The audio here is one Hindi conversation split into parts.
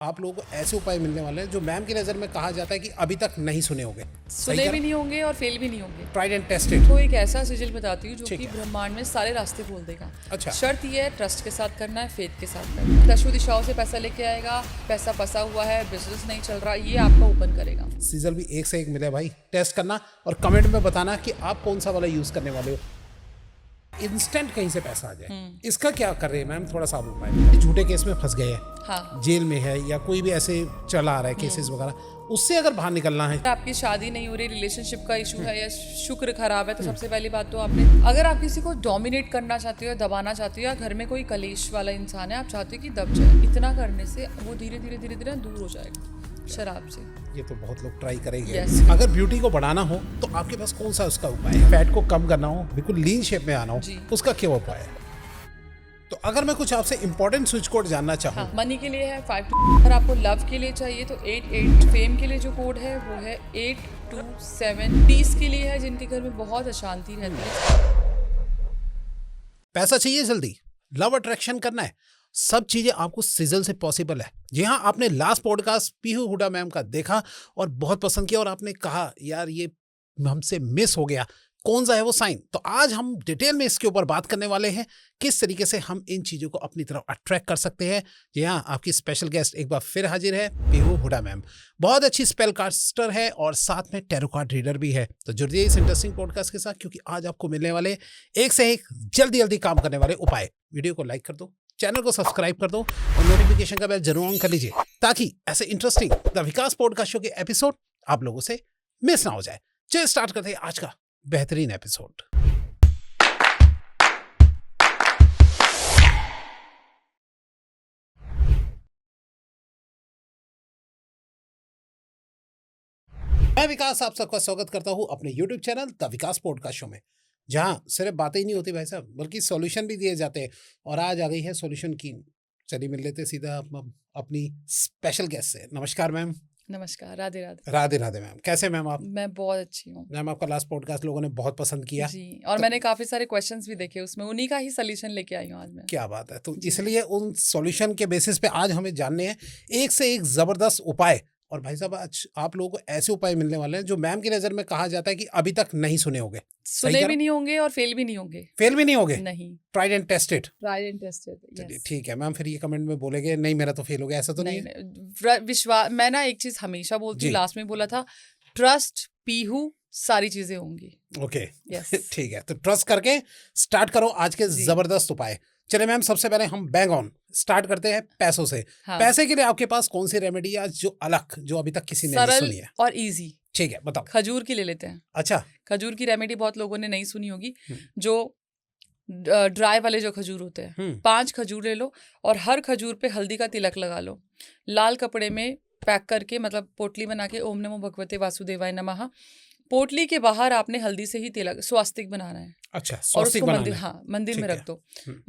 आप लोगों को ऐसे उपाय मिलने वाले हैं जो मैम की नज़र में कहा जाता है कि अभी तक नहीं सुने होंगे। सुने भी नहीं होंगे और फेल भी नहीं होंगे। Tried and tested. तो एक ऐसा सिजिल बताती हूँ जो ठीक कि है। ब्रह्मांड में सारे रास्ते खोल देगा। अच्छा। शर्त ये है, ट्रस्ट के साथ करना है, फेथ के साथ करना है। दशु दिशाओं से पैसा लेके आएगा, पैसा फंसा हुआ है, बिजनेस नहीं चल रहा, ये आपका ओपन करेगा। सीजल भी एक से एक मिले भाई। टेस्ट करना और कमेंट में बताना कि आप कौन सा वाला यूज करने वाले हो। इंस्टेंट कहीं से पैसा आ जाए, इसका क्या कर रहे हैं मैम? थोड़ा सा आप उपाय। झूठे केस में फंस गए हैं, हाँ, जेल में है या कोई भी ऐसे चला आ रहा है केसेस वगैरह, उससे अगर बाहर निकलना है। आपकी शादी नहीं हो रही, रिलेशनशिप का इशू है या शुक्र खराब है, तो सबसे पहली बात तो आपने, अगर आप किसी को डोमिनेट करना चाहते हो, दबाना चाहते हो, या घर में कोई कलेश वाला इंसान है, आप चाहते हो कि दब जाए, इतना करने से वो धीरे धीरे धीरे धीरे दूर हो जाएगा शराब से। ये तो बहुत लोग ट्राई करेंगे। Yes. अगर ब्यूटी को बढ़ाना हो तो आपके पास कौन सा उसका उपाय है? फैट को कम करना हो, बिल्कुल लीन शेप में आना हो, उसका क्या उपाय है? तो अगर मैं कुछ आपसे इंपॉर्टेंट स्विच कोड जानना चाहूँ। हाँ, मनी के लिए है 5 अगर आपको लव के लिए चाहिए तो 88, फेम के लिए जो कोड है वो है 827, पीस के लिए है जिनके घर में बहुत अशांति रहती है। पैसा चाहिए जल्दी, लव अट्रैक्शन करना है, सब चीजें आपको सिजल से पॉसिबल है। जी हाँ, आपने last podcast Pihu Huda ma'am का देखा और बहुत पसंद किया और आपने कहा यार ये हमसे मिस हो गया, कौन सा है वो साइन। तो आज हम डिटेल में इसके ऊपर बात करने वाले हैं, किस तरीके से हम इन चीजों को अपनी तरफ अट्रैक्ट कर सकते हैं। जी हाँ, आपकी स्पेशल गेस्ट एक बार फिर हाजिर है, पीहू हुडा मैम। बहुत अच्छी स्पेल कास्टर है और साथ में टैरो कार्ड रीडर भी है। तो जुड़िए इस इंटरेस्टिंग पॉडकास्ट के साथ, क्योंकि आज आपको मिलने वाले एक से एक जल्दी जल्दी काम करने वाले उपाय। वीडियो को लाइक कर दो, चैनल को सब्सक्राइब कर दो और नोटिफिकेशन का बेल जरूर ऑन कर लीजिए, ताकि ऐसे interesting the Vikas podcast show के एपिसोड आप लोगों से मिस ना हो जाए। चलिए स्टार्ट करते हैं आज का बेहतरीन एपिसोड। मैं विकास आप सबका स्वागत करता हूं अपने YouTube channel the Vikas podcast show में, जहां सिर्फ बातें ही नहीं होती भाई साहब, बल्कि सॉल्यूशन भी दिए जाते हैं। और आज आ गई है सॉल्यूशन की। चलिए मिल लेते सीधा अपनी स्पेशल गेस्ट से। नमस्कार मैम। नमस्कार, राधे राधे। राधे राधे मैम। कैसे मैम आप? मैं बहुत अच्छी हूँ मैम आपका लास्ट पॉडकास्ट लोगों ने बहुत पसंद किया जी, और मैंने काफी सारे क्वेश्चंस भी देखे, उसमें उन्हीं का ही सोल्यूशन लेके आई हूँ आज मैं। क्या बात है। तो इसलिए उन सॉल्यूशन के बेसिस पे आज हमें जानने हैं एक से एक जबरदस्त उपाय। और भाई साहब आज आप लोगों को ऐसे उपाय मिलने वाले हैं जो मैम की नजर में कहा जाता है कि अभी तक नहीं सुने होंगे। सुने भी नहीं होंगे और फेल भी नहीं होंगे। फेल भी नहीं होंगे। नहीं, tried and tested. Tried and tested. चलिए ठीक है मैम, फिर ये कमेंट में बोलेंगे नहीं मेरा तो फेल हो गया, ऐसा तो नहीं है? विश्वास, मैं ना एक चीज हमेशा बोलती हूँ, लास्ट में बोला था, ट्रस्ट पीहू सारी चीजें होंगी। ओके यस ठीक है, तो ट्रस्ट करके स्टार्ट करो आज के जबरदस्त उपाय। चले मैम, सबसे पहले हम बैंग ऑन स्टार्ट करते हैं पैसों से। हाँ। पैसे पैसे के लिए आपके पास कौन सी रेमेडी है जो अलग, जो अभी तक किसी ने नहीं सरल सुनी है? और इजी। ठीक है बताओ। खजूर की ले लेते हैं। अच्छा। खजूर की रेमेडी बहुत लोगों ने नहीं सुनी होगी। जो ड्राई वाले जो खजूर होते हैं, 5 खजूर ले लो और हर खजूर पे हल्दी का तिलक लगा लो, लाल कपड़े में पैक करके, मतलब पोटली बना के, ओम नमो भगवते वासुदेवाय नमः। पोटली के बाहर आपने हल्दी से ही तिलक, स्वास्तिक बनाना है। अच्छा, और उसको मंदिर, हाँ, मंदिर में रख दो।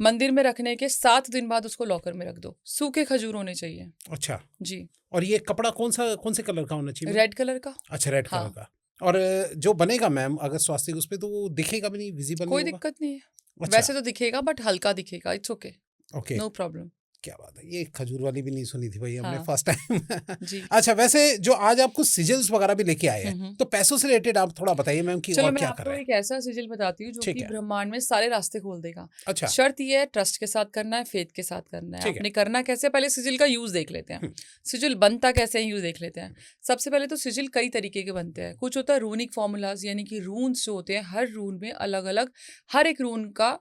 मंदिर में रखने के 7 दिन बाद उसको लॉकर में रख दो। सूखे खजूर होने चाहिए। अच्छा जी। और ये कपड़ा कौन से कलर का होना चाहिए? रेड कलर का। अच्छा, रेड कलर का। और जो बनेगा मैम अगर स्वास्तिक उस पे, तो वो दिखेगा भी नहीं, विजिबल कोई नहीं होगा? दिक्कत नहीं है। अच्छा। वैसे तो दिखेगा बट हल्का दिखेगा, it's okay, okay, no problem. क्या बात है, ये खजूर वाली भी नहीं सुनी थी भाई हमने, हाँ। फर्स्ट टाइम जी। अच्छा, वैसे जो आज आपको सिजल्स वगैरह भी लेके आए हैं, तो पैसों से रिलेटेड आप थोड़ा बताइए मैम कि चलो और मैं क्या कर आपको रहे हैं? एक ऐसा सिजिल बताती हूँ जो ठीक कि है। ब्रह्मांड में सारे रास्ते खोल देगा। अच्छा। शर्त ये है, ट्रस्ट के साथ करना है, फेथ के साथ करना है। ठीक है। आपने करना कैसे, पहले सिजिल का यूज देख लेते हैं। सिजिल बनता कैसे है, यूज देख लेते हैं। सबसे पहले तो सिजिल कई तरीके के बनते हैं। कुछ होता है रूनिक फॉर्मूलाज, यानी कि रून्स जो होते हैं, हर रून में अलग अलग, हर एक रून का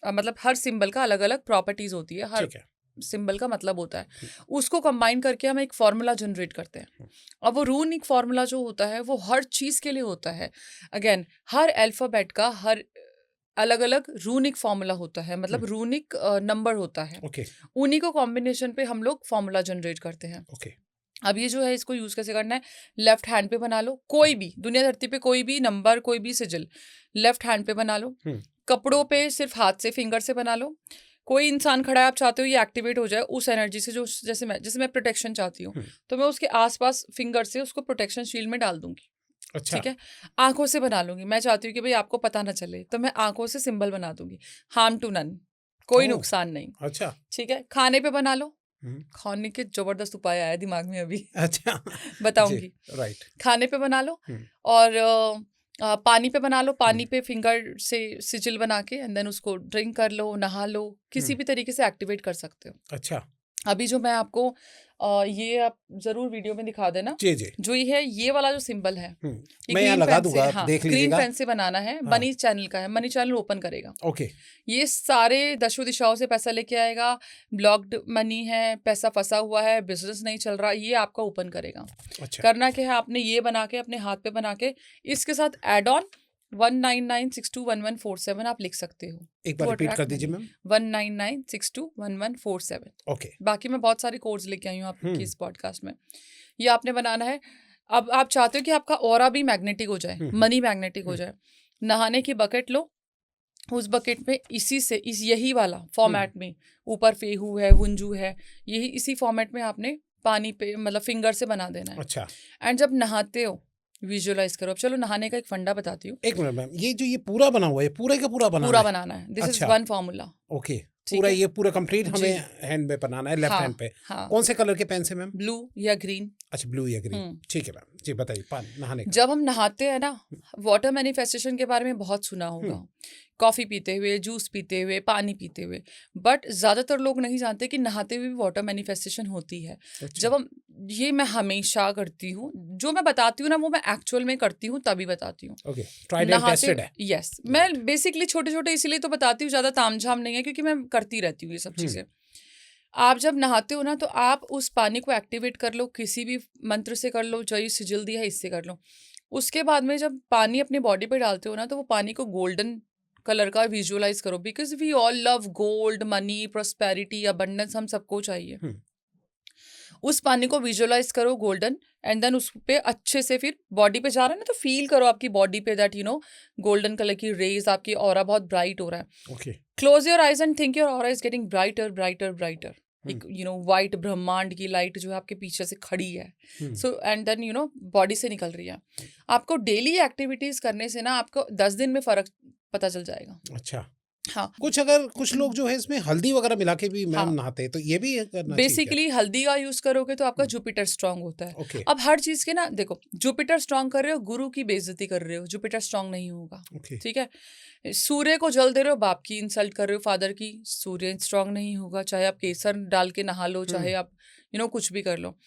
मतलब हर सिंबल का अलग अलग प्रॉपर्टीज होती है, हर सिंबल का मतलब होता है। उसको कंबाइन करके हम एक फॉर्मूला जनरेट करते हैं। अब वो रूनिक फॉर्मूला जो होता है वो हर चीज के लिए होता है। अगेन, हर अल्फाबेट का हर अलग अलग रूनिक फॉर्मूला होता है, मतलब रूनिक नंबर होता है। उन्हीं को कॉम्बिनेशन पे हम लोग फॉर्मूला जनरेट करते हैं। अब ये जो है, इसको यूज कैसे करना है, लेफ्ट हैंड पे बना लो, कोई भी दुनिया धरती पे कोई भी नंबर, कोई भी सिजिल लेफ्ट हैंड पे बना लो। कपड़ों पे सिर्फ हाथ से, फिंगर से बना लो। कोई इंसान खड़ा है, आप चाहते हो ये एक्टिवेट हो जाए उस एनर्जी से, जो जैसे मैं प्रोटेक्शन चाहती हूँ, तो मैं उसके आसपास फिंगर से उसको प्रोटेक्शन शील्ड में डाल दूंगी। अच्छा। ठीक है। आंखों से बना लूंगी, मैं चाहती हूँ कि भाई आपको पता ना चले, तो मैं आंखों से सिंबल बना दूंगी, हार्म टू नन, कोई नुकसान नहीं। अच्छा। ठीक है। खाने पे बना लो, खाने के जबरदस्त उपाय आया दिमाग में अभी। अच्छा बताऊंगी। राइट। खाने पे बना लो हम्म। और पानी पे बना लो, पानी पे फिंगर से सिजिल बना के एंड देन उसको ड्रिंक कर लो, नहा लो, किसी भी तरीके से एक्टिवेट कर सकते हो। अच्छा अभी जो मैं आपको ये आप जरूर वीडियो में दिखा देना, जी जी। जो ये है ये वाला जो सिंबल है, ये मैं यहाँ ग्रीन लगा पेन से, दूंगा, आप हाँ देख ग्रीन लीजिएगा। पेन से बनाना है, हाँ। मनी चैनल का है, मनी चैनल ओपन करेगा, ओके ये सारे दशों दिशाओं से पैसा लेके आएगा, ब्लॉक्ड मनी है, पैसा फंसा हुआ है, बिजनेस नहीं चल रहा, ये आपका ओपन करेगा। अच्छा करना क्या है, आपने ये बना के अपने हाथ पे बना के इसके साथ एड ऑन 199621147 आप लिख सकते हो। एक बार To रिपीट कर attract दीजिए money। मैम। 199621147। ओके बाकी मैं बहुत सारे कोड्स लेके आई हूँ आपकी इस पॉडकास्ट में। ये आपने बनाना है। अब आप चाहते हो कि आपका ऑरा भी मैग्नेटिक हो जाए, मनी मैग्नेटिक हो जाए, नहाने की बकेट लो, उस बकेट में इसी से यही वाला फॉर्मेट में, ऊपर फेहू है, वुंजू है, यही इसी फॉर्मेट में आपने पानी पे मतलब फिंगर से बना देना है। अच्छा एंड जब नहाते हो विजुअलाइज करो। अब चलो नहाने का एक फंडा बताती हूँ। एक मिनट मैम, ये जो ये पूरा बना हुआ है, पूरे का पूरा बनाना पूरा है? बनाना है, दिस इज अच्छा। One formula. ओके ठीक पूरा है? ये पूरा कंप्लीट जी। हमें हैंड में बनाना है, लेफ्ट हाँ, हैंड पे। हाँ। कौन से कलर के पेन से मैम? ब्लू या ग्रीन। अच्छा ब्लू या ग्रीन, ठीक है मैम जी बताइए। पानी नहाने का जब हम नहाते हैं ना, वाटर मैनिफेस्टेशन के बारे में बहुत सुना होगा, कॉफी पीते हुए, जूस पीते हुए, पानी पीते हुए, बट ज्यादातर लोग नहीं जानते कि नहाते हुए भी वाटर मैनिफेस्टेशन होती है। अच्छा। जब हम ये मैं हमेशा करती हूँ, जो मैं बताती हूँ ना वो मैं एक्चुअल में करती हूँ तभी बताती हूँ। ओके ट्राइड एंड टेस्टेड है। यस, मैं बेसिकली छोटे छोटे इसीलिए तो बताती हूँ, ज्यादा तामझाम नहीं है क्योंकि मैं करती रहती हूँ ये सब चीजें। आप जब नहाते हो ना तो आप उस पानी को एक्टिवेट कर लो, किसी भी मंत्र से कर लो, जो ये सिजिल दिया है इससे कर लो। उसके बाद में जब पानी अपनी बॉडी पे डालते हो ना तो वो पानी को गोल्डन कलर का विजुअलाइज करो, because we all love gold, money, prosperity, abundance, हम सबको चाहिए। उस पानी को विजुअलाइज करो गोल्डन, एंड देन उस पे अच्छे से फिर बॉडी पे जा रहा है ना तो फील करो आपकी बॉडी पे दैट गोल्डन कलर की रेज, आपकी ऑरा बहुत ब्राइट हो रहा है। Okay close your eyes and think your aura is getting brighter brighter brighter. एक वाइट ब्रह्मांड की लाइट जो है आपके पीछे से खड़ी है, सो एंड देन बॉडी से निकल रही है। आपको डेली एक्टिविटीज करने से ना आपको 10 दिन में फर्क पता चल जाएगा। अच्छा हाँ, कुछ लोग जो है इसमें हल्दी वगैरह मिला के भी मैम हाँ। नहाते हैं, तो ये भी करना चाहिए क्या? बेसिकली हल्दी का यूज करोगे तो आपका जुपिटर स्ट्रांग होता है। ओके अब हर चीज के ना देखो, जुपिटर स्ट्रांग कर रहे हो, गुरु की बेइज्जती कर रहे हो, जुपिटर स्ट्रांग नहीं होगा। ओके ठीक है, सूर्य को जल दे रहे हो, बाप की इंसल्ट कर रहे हो, फादर की, सूर्य स्ट्रांग नहीं होगा। चाहे आप केसर डाल के नहा लो, चाहे आप कुछ भी कर लो।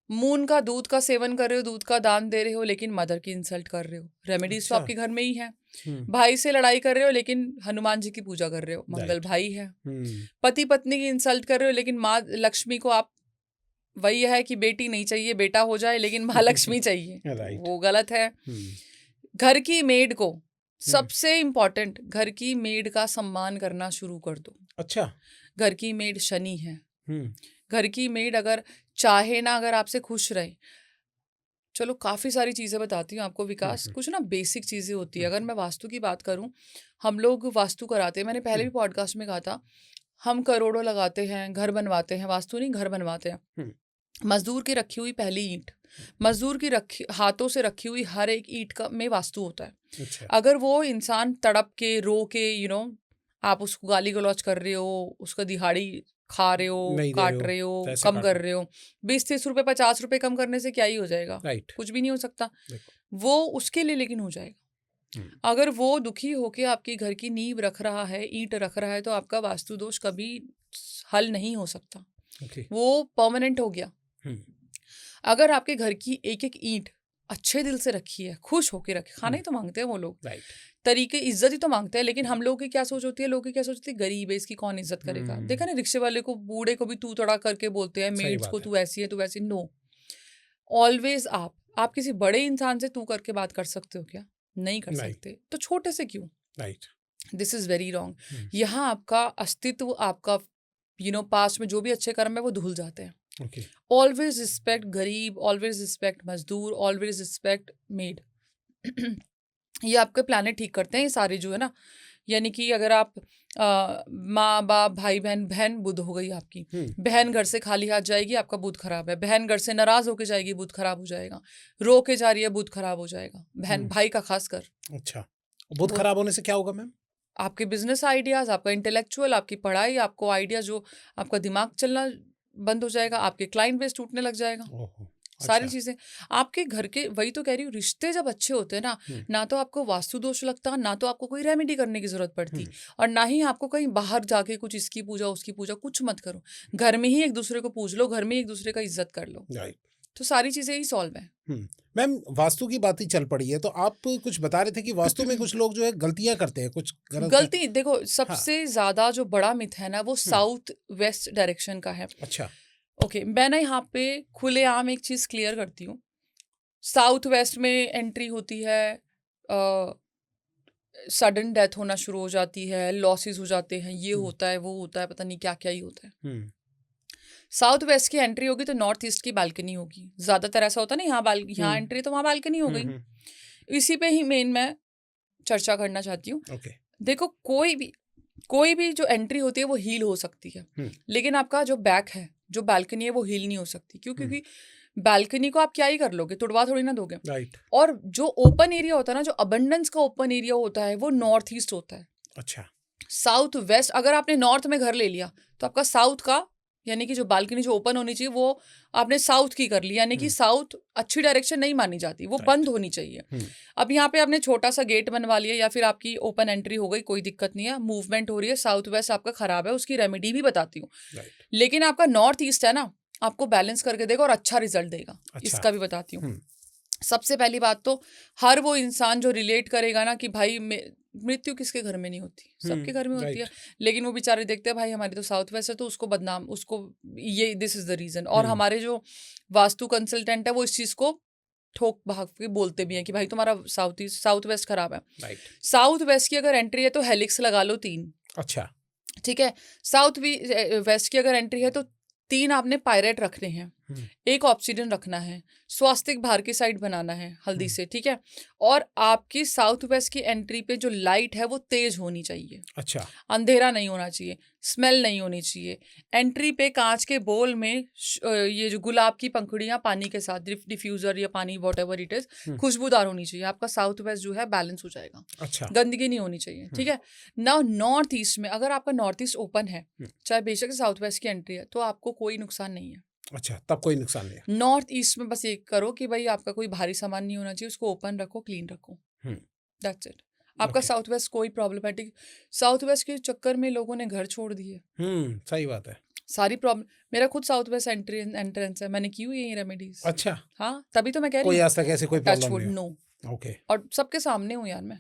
मून का दूध का सेवन कर रहे हो, दूध का दान दे रहे हो, लेकिन मदर की इंसल्ट कर रहे हो। रेमेडीज तो अच्छा। आपके घर में ही है। भाई से लड़ाई कर रहे हो लेकिन हनुमान जी की पूजा कर रहे हो, मंगल राइट। भाई है। पति पत्नी की इंसल्ट कर रहे हो लेकिन माँ लक्ष्मी को आप, वही है कि बेटी नहीं चाहिए बेटा हो जाए, लेकिन माँ लक्ष्मी चाहिए, राइट। वो गलत है। घर की मेड को सबसे इम्पोर्टेंट, घर की मेड का सम्मान करना शुरू कर दो। अच्छा घर की मेड शनि है। घर की मेड अगर चाहे ना, अगर आपसे खुश रहे, चलो काफ़ी सारी चीज़ें बताती हूँ आपको विकास, कुछ ना बेसिक चीज़ें होती है। अगर मैं वास्तु की बात करूँ, हम लोग वास्तु कराते हैं, मैंने पहले भी पॉडकास्ट में कहा था, हम करोड़ों लगाते हैं, घर बनवाते हैं, वास्तु नहीं घर बनवाते हैं। मजदूर की रखी हुई पहली ईंट, मजदूर की रखी हाथों से रखी हुई हर एक ईंट का में वास्तु होता है। अच्छा। अगर वो इंसान तड़प के रो के आप उसको गाली गलौज कर रहे हो, उसका दिहाड़ी खा रहे हो, काट रहे हो, कम कर रहे हो, 20-30 रुपए 50 रुपए कम करने से क्या ही हो जाएगा? राइट। कुछ भी नहीं हो सकता। वो उसके लिए लेकिन हो जाएगा। अगर वो दुखी होके आपकी घर की नींव रख रहा है, ईंट रख रहा है, तो आपका वास्तु दोष कभी हल नहीं हो सकता। वो परमानेंट हो गया। अगर आपके घर की एक एक ईंट अच्छे दिल से रखी है, खुश होके रखे, खाना ही तो मांगते हैं वो लोग, तरीके इज्जत ही तो मांगते हैं, लेकिन हम लोगों की क्या सोच होती है, लोगों की क्या सोच होती है, गरीब है इसकी कौन इज्जत करेगा। देखा ना, रिक्शे वाले को, बूढ़े को भी तू तड़ा करके बोलते हैं, मेड्स को तू ऐसी है तू वैसी। नो, ऑलवेज आप किसी बड़े इंसान से तू करके बात कर सकते हो क्या? नहीं कर सकते, तो छोटे से क्यों? Right, this is very wrong. यहाँ आपका अस्तित्व, आपका पास्ट में जो भी अच्छे कर्म है वो धुल जाते हैं। ऑलवेज रिस्पेक्ट गरीब, ऑलवेज रिस्पेक्ट मजदूर, ऑलवेज रिस्पेक्ट मेड। ये आपके प्लानेट ठीक करते हैं ये सारे जो है ना। यानी कि अगर आप माँ बाप भाई बहन, बहन बुध हो गई आपकी, बहन घर से खाली हाथ जाएगी, आपका बुध खराब है। बहन घर से नाराज होके जाएगी, बुध खराब हो जाएगा। रो के जा रही है, बुध खराब हो जाएगा। बहन भाई का खास कर। अच्छा, बुध खराब होने से क्या होगा मैम? आपके बिजनेस आइडियाज, आपका इंटेलेक्चुअल, आपकी पढ़ाई, आपको आइडिया, जो आपका दिमाग चलना बंद हो जाएगा, आपके क्लाइंट बेस टूटने लग जाएगा। ओहो, सारी अच्छा। चीजें आपके घर के, वही तो कह रही हूँ, रिश्ते जब अच्छे होते हैं ना, ना तो आपको वास्तु दोष लगता, ना तो आपको कोई रेमेडी करने की जरूरत पड़ती, और ना ही आपको कहीं बाहर जाके कुछ इसकी पूजा उसकी पूजा कुछ मत करो। घर में ही एक दूसरे को पूज लो, घर में एक दूसरे का इज्जत कर लो, राइट। तो सारी चीजें ही सॉल्व है। मैम, वास्तु की बात ही चल पड़ी है, तो आप कुछ बता रहे थे कि वास्तु में कुछ लोग जो है गलतियां करते हैं, कुछ गलती देखो, सबसे ज्यादा जो बड़ा मिथ है ना, वो साउथ वेस्ट डायरेक्शन का है। अच्छा। ओके, मैं ना यहाँ पे खुलेआम एक चीज क्लियर करती हूँ। साउथ वेस्ट में एंट्री होती है, सडन डेथ होना शुरू हो जाती है, लॉसेस हो जाते हैं, ये होता है वो होता है, पता नहीं क्या क्या ही होता है। साउथ वेस्ट की एंट्री होगी तो नॉर्थ ईस्ट की बालकनी होगी। ज्यादातर ऐसा होता है ना, यहाँ एंट्री तो वहाँ बालकनी हो गई। इसी पे ही मेन मैं चर्चा करना चाहती हूँ। देखो, कोई भी जो एंट्री होती है वो हील हो सकती है, लेकिन आपका जो बैक है, जो बालकनी है, वो हील नहीं हो सकती। क्यों? क्योंकि बालकनी को आप क्या ही कर लोगे, तुड़वा थोड़ी ना दोगे। राइट। और जो ओपन एरिया होता है ना, जो अबंडेंस का ओपन एरिया होता है, वो नॉर्थ ईस्ट होता है। अच्छा। साउथ वेस्ट, अगर आपने नॉर्थ में घर ले लिया तो आपका साउथ का, यानी कि जो बालकनी जो ओपन होनी चाहिए, वो आपने साउथ की कर ली, यानी कि साउथ अच्छी डायरेक्शन नहीं मानी जाती, वो बंद होनी चाहिए। अब यहाँ पे आपने छोटा सा गेट बनवा लिया, या फिर आपकी ओपन एंट्री हो गई, कोई दिक्कत नहीं है, मूवमेंट हो रही है, साउथ वेस्ट आपका खराब है, उसकी रेमेडी भी बताती हूँ। लेकिन आपका नॉर्थ ईस्ट है ना, आपको बैलेंस करके देगा और अच्छा रिजल्ट देगा। इसका भी बताती हूँ। सबसे पहली बात तो, हर वो इंसान जो रिलेट करेगा ना कि भाई मृत्यु किसके घर में नहीं होती, सबके घर में होती है, लेकिन वो बेचारे देखते हैं भाई हमारी तो साउथ वेस्ट है, तो उसको बदनाम, उसको ये दिस इज द रीजन। और हमारे जो वास्तु कंसल्टेंट है वो इस चीज को ठोक भाग के बोलते भी हैं कि भाई तुम्हारा साउथ वेस्ट खराब है। साउथ वेस्ट की अगर एंट्री है तो हेलिक्स लगा लो 3। अच्छा, ठीक है। साउथ वेस्ट की अगर एंट्री है तो 3 आपने पायरेट रखने हैं, 1 ऑब्सीडियन रखना है, स्वास्तिक बाहर की साइड बनाना है हल्दी से। ठीक है। और आपकी साउथ वेस्ट की एंट्री पे जो लाइट है वो तेज होनी चाहिए। अच्छा। अंधेरा नहीं होना चाहिए, स्मेल नहीं होनी चाहिए। एंट्री पे कांच के बोल में ये जो गुलाब की पंखुड़ियां पानी के साथ, डिफ्यूजर या पानी व्हाटएवर इट इज, खुशबूदार होनी चाहिए। आपका साउथ वेस्ट जो है बैलेंस हो जाएगा। अच्छा। गंदगी नहीं होनी चाहिए। ठीक है ना। नॉर्थ ईस्ट में अगर आपका नॉर्थ ईस्ट ओपन है, चाहे बेशक साउथ वेस्ट की एंट्री है, तो आपको कोई नुकसान नहीं है। अच्छा, तब कोई नुकसान नहीं है। नॉर्थ ईस्ट में बस ये करो कि भाई आपका कोई भारी सामान नहीं होना चाहिए, उसको ओपन रखो, क्लीन रखो, दैट्स इट। आपका साउथ वेस्ट कोई प्रॉब्लमेटिक, साउथ वेस्ट के चक्कर में लोगों ने घर छोड़ दिए। सही बात है। सारी प्रॉब्लम, मेरा खुद साउथ वेस्ट एंट्रेंस है, मैंने की हुई है ये रेमेडीज। अच्छा। हाँ, तभी तो मैं कह रही हूँ, कोई आज तक ऐसे कोई प्रॉब्लम नहीं है। नो। ओके। और सबके सामने हूँ यार मैं,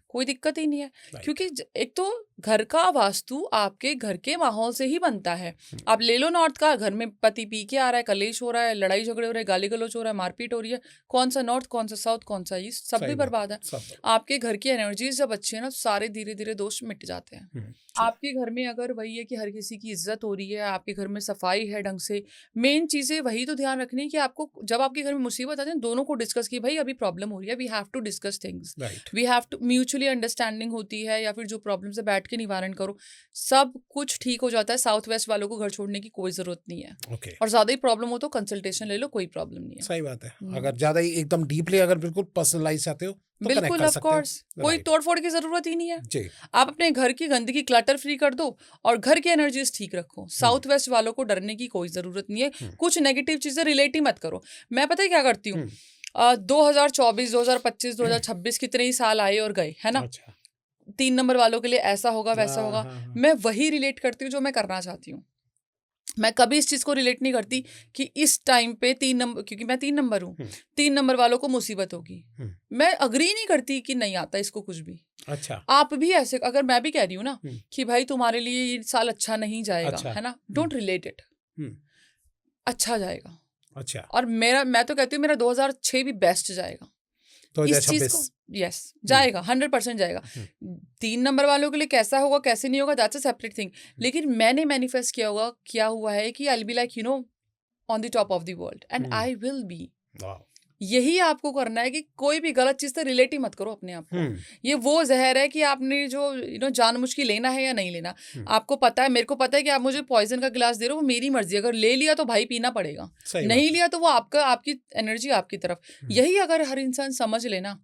कोई दिक्कत ही नहीं है। क्योंकि एक तो घर का वास्तु आपके घर के माहौल से ही बनता है। आप ले लो नॉर्थ का, घर में पति पी के आ रहा है, कलेश हो रहा है, लड़ाई झगड़े हो रहे हैं, गाली गलौज हो रहा है, मारपीट हो रही है, कौन सा नॉर्थ, कौन सा साउथ, कौन सा ईस्ट, सब भी बर्बाद है। आपके घर की एनर्जीज जब अच्छी है ना, तो सारे धीरे धीरे दोष मिट जाते हैं। आपके घर में अगर वही है कि हर किसी की इज्जत हो रही है, आपके घर में सफाई है ढंग से, मेन चीजें वही तो ध्यान रखनी है कि आपको जब आपके घर में मुसीबत आती है, दोनों को डिस्कस की, भाई अभी प्रॉब्लम हो रही है, we have to discuss things, we have to mutually understanding होती है, या फिर जो प्रॉब्लम्स है बैठ के निवारण करो, सब कुछ ठीक हो जाता है। साउथ वेस्ट वालों को घर छोड़ने की कोई जरूरत नहीं है। और ज्यादा ही प्रॉब्लम हो तो कंसल्टेशन ले लो, कोई प्रॉब्लम नहीं है। सही बात है। अगर ज्यादा ही एकदम डीपली, अगर बिल्कुल पर्सनलाइज चाहते हो तो बिल्कुल, ऑफ कोर्स, कोई तोड़फोड़ की जरूरत ही नहीं है जी। आप अपने घर की गंदगी क्लटर फ्री कर दो और घर की एनर्जीज ठीक रखो। साउथ वेस्ट वालों को डरने की कोई जरूरत नहीं है। कुछ नेगेटिव चीजें रिलेट ही मत करो। मैं पता है क्या करती हूँ, 2024, 2025, 2026 कितने ही साल आए और गए, है ना। 3 नंबर वालों के लिए ऐसा होगा, वैसा होगा, मैं वही रिलेट करती हूँ जो मैं करना चाहती हूँ। मैं कभी इस चीज को रिलेट नहीं करती कि इस टाइम पे 3 नंबर, क्योंकि मैं 3 नंबर हूँ, 3 नंबर वालों को मुसीबत होगी, मैं अग्री नहीं करती कि नहीं आता इसको कुछ भी। अच्छा। आप भी ऐसे, अगर मैं भी कह रही हूँ ना कि भाई तुम्हारे लिए ये साल अच्छा नहीं जाएगा, है ना, डोंट रिलेट इट, अच्छा जाएगा। अच्छा। और मैं तो कहती हूँ मेरा 2006 भी बेस्ट जाएगा। इस चीज को यस जाएगा, 100% जाएगा। 3 नंबर वालों के लिए कैसा होगा कैसे नहीं होगा, दैट्स अ सेपरेट थिंग। लेकिन मैंने मैनिफेस्ट किया हुआ है कि I will be like you know on the top of the world and I will be. यही आपको करना है कि कोई भी गलत चीज से रिलेट ही मत करो अपने आप को। ये वो जहर है कि आपने जो जानबूझ के लेना है या नहीं लेना। आपको पता है, मेरे को पता है कि आप मुझे पॉइजन का गिलास दे रहे हो, वो मेरी मर्जी। अगर ले लिया तो भाई पीना पड़ेगा, नहीं लिया तो वो आपकी एनर्जी आपकी तरफ। यही अगर हर इंसान समझ लेना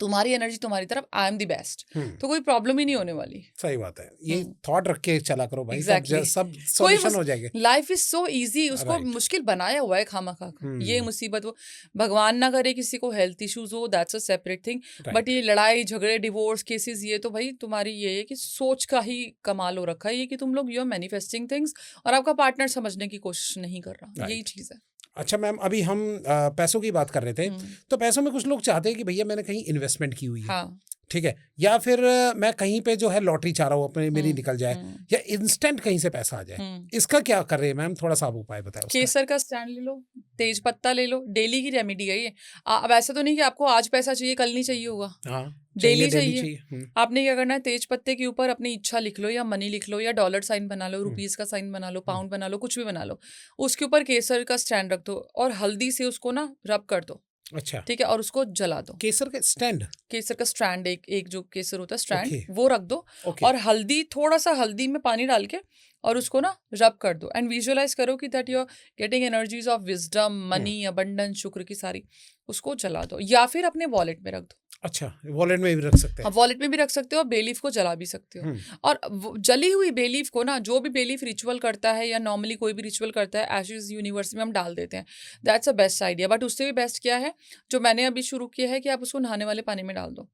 तुम्हारी एनर्जी तुम्हारी तरफ, आई एम द बेस्ट, तो कोई प्रॉब्लम ही नहीं होने वाली। सही बात है, ये थॉट रख के चला करो भाई, Exactly. सब सॉल्यूशन हो जाएंगे। लाइफ इज सो इजी, उसको Right. मुश्किल बनाया हुआ है खामखा का। ये मुसीबत वो भगवान ना करे किसी को हेल्थ इश्यूज हो, that's a separate thing, but ये लड़ाई झगड़े डिवोर्स केसेस, ये तो भाई तुम्हारी ये है कि सोच का ही कमाल हो रखा है, ये कि तुम लोग यू आर मैनिफेस्टिंग थिंग्स और आपका पार्टनर समझने की कोशिश नहीं कर रहा, यही चीज है। अच्छा मैम, अभी हम पैसों की बात कर रहे थे, तो पैसों में कुछ लोग चाहते हैं कि भैया मैंने कहीं इन्वेस्टमेंट की हुई है, हाँ, ठीक है, या फिर मैं कहीं पे जो है लॉटरी चाह रहा हूँ अपने मेरी निकल जाए, या इंस्टेंट कहीं से पैसा आ जाए, इसका क्या कर रहे हैं मैम, थोड़ा सा आप उपाय बताएं उसका। केसर का स्टैंड ले लो, तेज पत्ता ले लो, डेली की रेमेडी है ये। अब ऐसा तो नहीं कि आपको आज पैसा चाहिए कल नहीं चाहिए होगा, हाँ, डेली चाहिए। आपने क्या करना है, तेज पत्ते के ऊपर अपनी इच्छा लिख लो, या मनी लिख लो, या डॉलर साइन बना लो, रुपीज का साइन बना लो, पाउंड बना लो, कुछ भी बना लो, उसके ऊपर केसर का स्टैंड रख दो और हल्दी से उसको ना रब कर दो। अच्छा, ठीक है, और उसको जला दो। केसर का स्टैंड, केसर का स्ट्रैंड, एक जो केसर होता है स्ट्रैंड, Okay. वो रख दो, Okay. और हल्दी, थोड़ा सा हल्दी में पानी डाल के और उसको ना रब कर दो, एंड विजुअलाइज करो कि that you are getting energies of wisdom, money, abundance, शुक्र की सारी, उसको जला दो, या फिर अपने वॉलेट में रख दो। अच्छा, वॉलेट में भी रख सकते हैं। हाँ, वॉलेट में भी रख सकते हो, और बेलीफ को जला भी सकते हो। और जली हुई बेलीफ को ना, जो भी बेलीफ रिचुअल करता है या नॉर्मली कोई भी रिचुअल करता है, एशेज यूनिवर्स में हम डाल देते हैं, that's a best idea. But उससे भी बेस्ट क्या है, जो मैंने अभी शुरू किया है, कि आप उसको नहाने वाले पानी में डाल दो,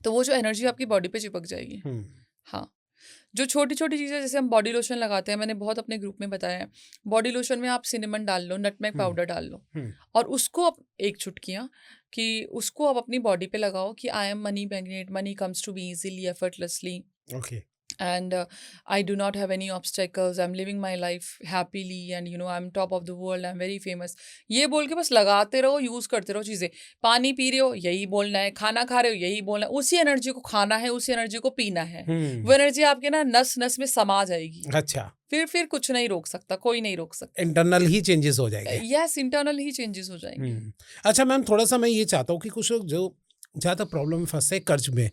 तो वो जो एनर्जी आपकी बॉडी पे चिपक जाएगी। हाँ, जो छोटी छोटी चीज़ें, जैसे हम बॉडी लोशन लगाते हैं, मैंने बहुत अपने ग्रुप में बताया है, बॉडी लोशन में आप सिनेमन डाल लो, नटमेग पाउडर डाल लो, और उसको आप एक चुटकियाँ कि उसको आप अपनी बॉडी पे लगाओ कि I am money magnet, money comes to me easily, effortlessly, okay, and I do not have any obstacles, I'm living my life happily, and you know I'm top of the world, I'm very famous। ये बोल के बस लगाते रहो, यूज करते रहो चीजें। पानी पी रहे हो, यही बोलना है, खाना खा रहे हो, यही बोलना है, उसी एनर्जी को खाना है, उसी एनर्जी को पीना है। वो एनर्जी आपके ना नस नस में समा जाएगी। अच्छा, फिर कुछ नहीं रोक सकता, कोई नहीं रोक सकता, इंटरनल ही चेंजेस हो जाएंगे। यस, इंटरनल ही चेंजेस हो जाएंगे। अच्छा मैम, थोड़ा सा मैं ये चाहता हूँ कि कुछ लोग जो ज्यादा प्रॉब्लम में फंसे, कर्ज में